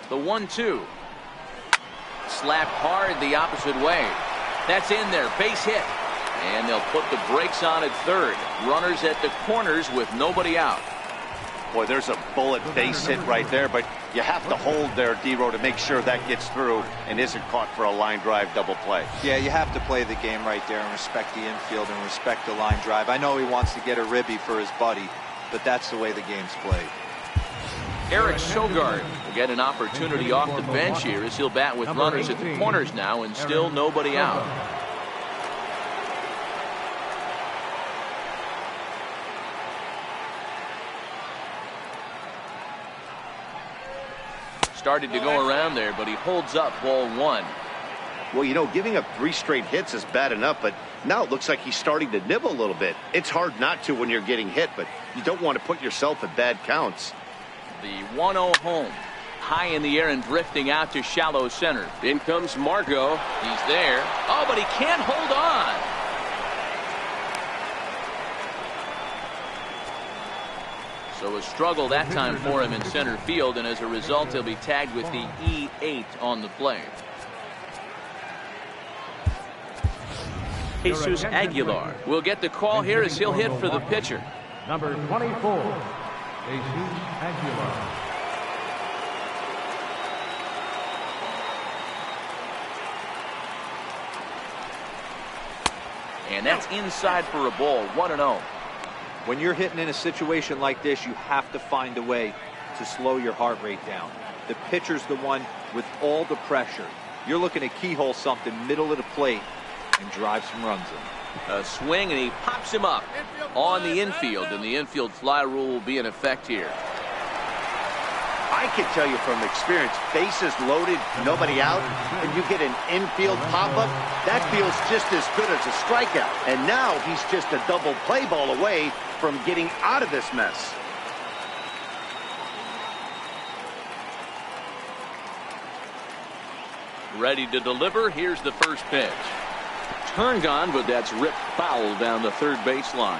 The 1-2. Slapped hard the opposite way. That's in there. Base hit. And they'll put the brakes on at third. Runners at the corners with nobody out. Boy, there's a bullet base hit right there, but you have to hold there, D-Row, to make sure that gets through and isn't caught for a line drive double play. Yeah, you have to play the game right there and respect the infield and respect the line drive. I know he wants to get a ribby for his buddy, but that's the way the game's played. Eric Sogard will get an opportunity off the bench here as he'll bat with runners at the corners now and still nobody out. Started to go around there, but he holds up ball 1. Well, you know, giving up 3 straight hits is bad enough, but now it looks like he's starting to nibble a little bit. It's hard not to when you're getting hit, but you don't want to put yourself at bad counts. The 1-0 home. High in the air and drifting out to shallow center. In comes Margot. He's there. Oh, but he can't hold on. So a struggle that time for him in center field, and as a result he'll be tagged with the E8 on the play. Jesus Aguilar will get the call here as he'll hit for the pitcher. Number 24, Jesus Aguilar. And that's inside for a ball. 1-0. When you're hitting in a situation like this, you have to find a way to slow your heart rate down. The pitcher's the one with all the pressure. You're looking to keyhole something middle of the plate and drive some runs in. A swing, and he pops him up on the infield, and the infield fly rule will be in effect here. I can tell you from experience, bases loaded, nobody out, and you get an infield pop-up, that feels just as good as a strikeout. And now he's just a double play ball away from getting out of this mess. Ready to deliver. Here's the first pitch. Turned on, but that's ripped foul down the third baseline.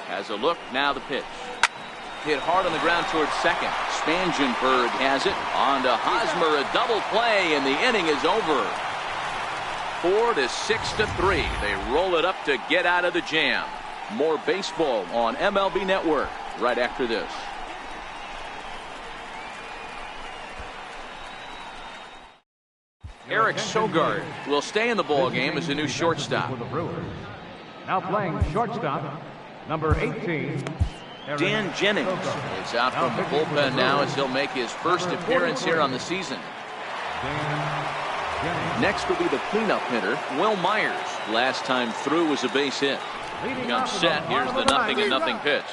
Has a look. Now the pitch. Hit hard on the ground towards second. Spangenberg has it. On to Hosmer. A double play, and the inning is over. 4-6-3. They roll it up to get out of the jam. More baseball on MLB Network right after this. Eric Sogard will stay in the ball game as a new shortstop. For the Brewers. Now playing shortstop, number 18, Dan Jennings is out from the bullpen now as he'll make his first appearance here on the season. Next will be the cleanup hitter, Will Myers. Last time through was a base hit. He comes set. Here's the 0-0 pitch.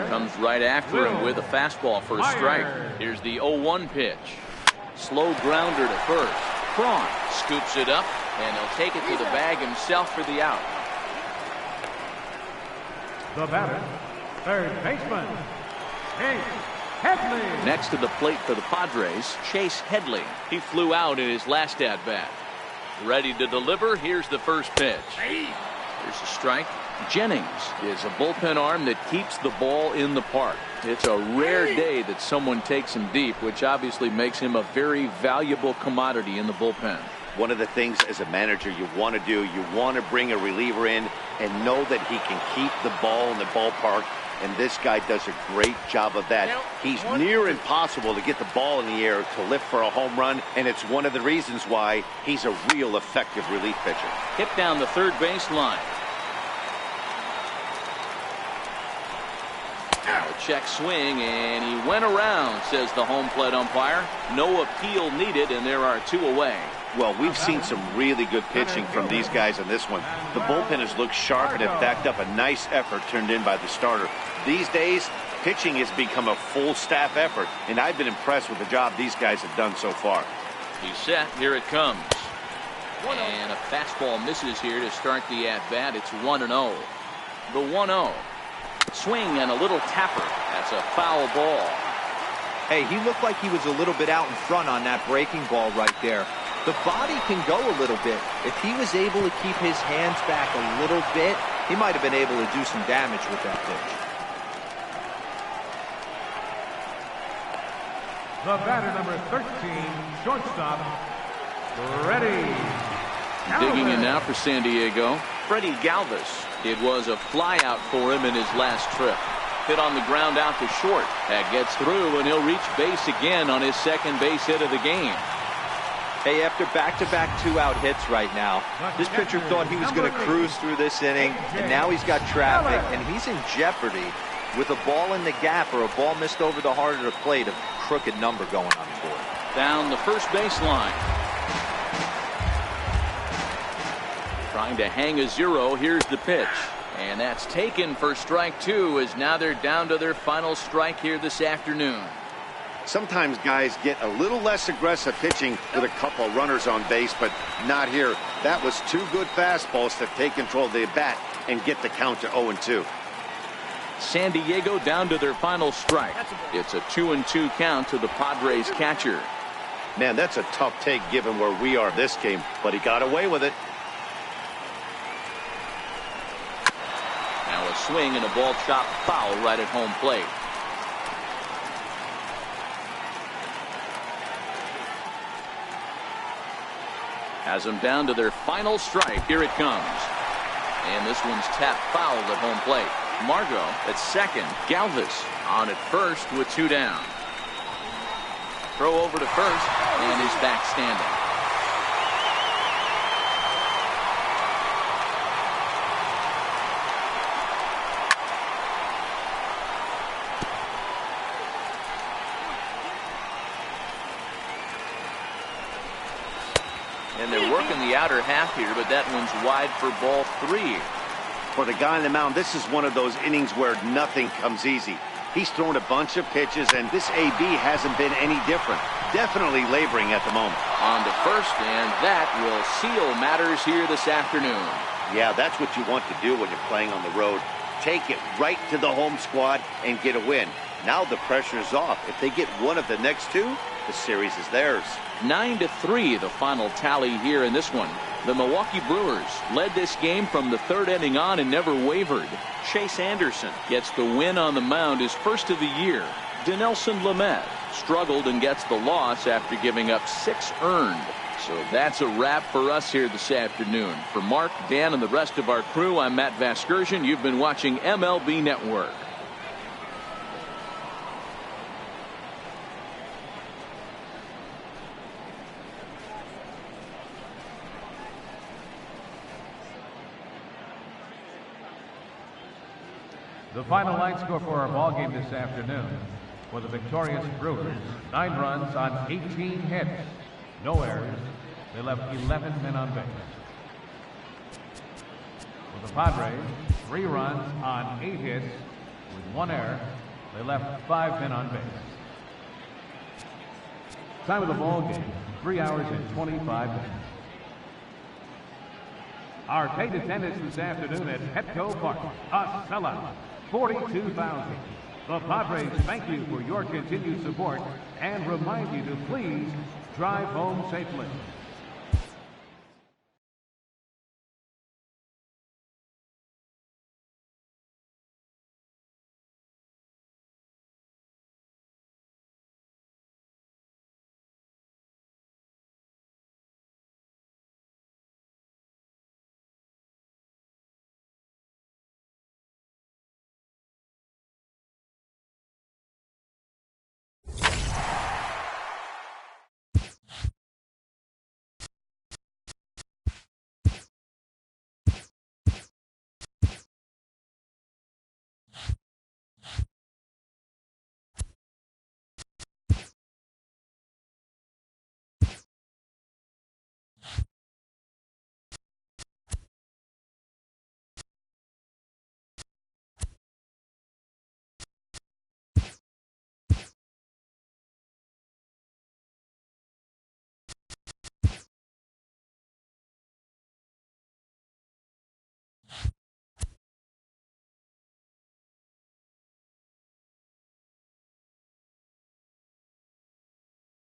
Comes right after him with a fastball for a strike. Here's the 0-1 pitch. Slow grounder to first. Cron scoops it up, and he'll take it to the bag himself for the out. The batter, third baseman, Chase Headley. Next to the plate for the Padres, Chase Headley. He flew out in his last at-bat. Ready to deliver. Here's the first pitch. Here's a strike. Jennings is a bullpen arm that keeps the ball in the park. It's a rare day that someone takes him deep, which obviously makes him a very valuable commodity in the bullpen. One of the things as a manager you want to do, you want to bring a reliever in and know that he can keep the ball in the ballpark, and this guy does a great job of that. He's near impossible to get the ball in the air to lift for a home run, and it's one of the reasons why he's a real effective relief pitcher. Hit down the third base line. A check swing, and he went around, says the home plate umpire. No appeal needed, and there are 2 away. Well, we've seen some really good pitching from these guys in this one. The bullpen has looked sharp and have backed up a nice effort turned in by the starter. These days, pitching has become a full staff effort, and I've been impressed with the job these guys have done so far. He's set. Here it comes. And a fastball misses here to start the at-bat. It's 1-0. The 1-0. Swing and a little tapper. That's a foul ball. Hey, he looked like he was a little bit out in front on that breaking ball right there. The body can go a little bit. If he was able to keep his hands back a little bit, he might have been able to do some damage with that pitch. The batter, number 13, shortstop, Freddie Digging in Galvis. now for San Diego, Freddie Galvis. It was a flyout for him in his last trip. Hit on the ground out to short. That gets through, and he'll reach base again on his second base hit of the game. Hey, after back-to-back 2-out hits right now, this pitcher thought he was going to cruise through this inning, and now he's got traffic, and he's in jeopardy with a ball in the gap or a ball missed over the heart of the plate, a crooked number going on the board. Down the first baseline. Trying to hang a 0. Here's the pitch. And that's taken for strike 2, as now they're down to their final strike here this afternoon. Sometimes guys get a little less aggressive pitching with a couple of runners on base, but not here. That was 2 good fastballs to take control of the bat and get the count to 0-2. San Diego down to their final strike. It's a 2-2 count to the Padres catcher. Man, that's a tough take given where we are this game, but he got away with it. Now a swing and a ball chopped foul right at home plate. Has them down to their final strike. Here it comes. And this one's tapped foul at home plate. Margot at second. Galvis on at first with 2 down. Throw over to first, and he's back standing. And they're working the outer half here, but that one's wide for ball 3. For the guy on the mound, this is one of those innings where nothing comes easy. He's thrown a bunch of pitches, and this AB hasn't been any different. Definitely laboring at the moment. On to first, and that will seal matters here this afternoon. Yeah, that's what you want to do when you're playing on the road. Take it right to the home squad and get a win. Now the pressure's off. If they get one of the next 2, the series is theirs. 9-3 the final tally here in this one. The Milwaukee Brewers led this game from the 3rd inning on and never wavered. Chase Anderson gets the win on the mound, his first of the year. Dinelson Lamet struggled and gets the loss after giving up 6 earned. So that's a wrap for us here this afternoon. For Mark, Dan, and the rest of our crew, I'm Matt Vasgersian. You've been watching MLB Network. The final line score for our ball game this afternoon. For the victorious Brewers, 9 runs on 18 hits. No errors. They left 11 men on base. For the Padres, 3 runs on 8 hits with 1 error. They left 5 men on base. Time of the ball game, 3 hours and 25 minutes. Our paid attendance this afternoon at Petco Park, a sellout, 42,000. The Padres thank you for your continued support and remind you to please drive home safely.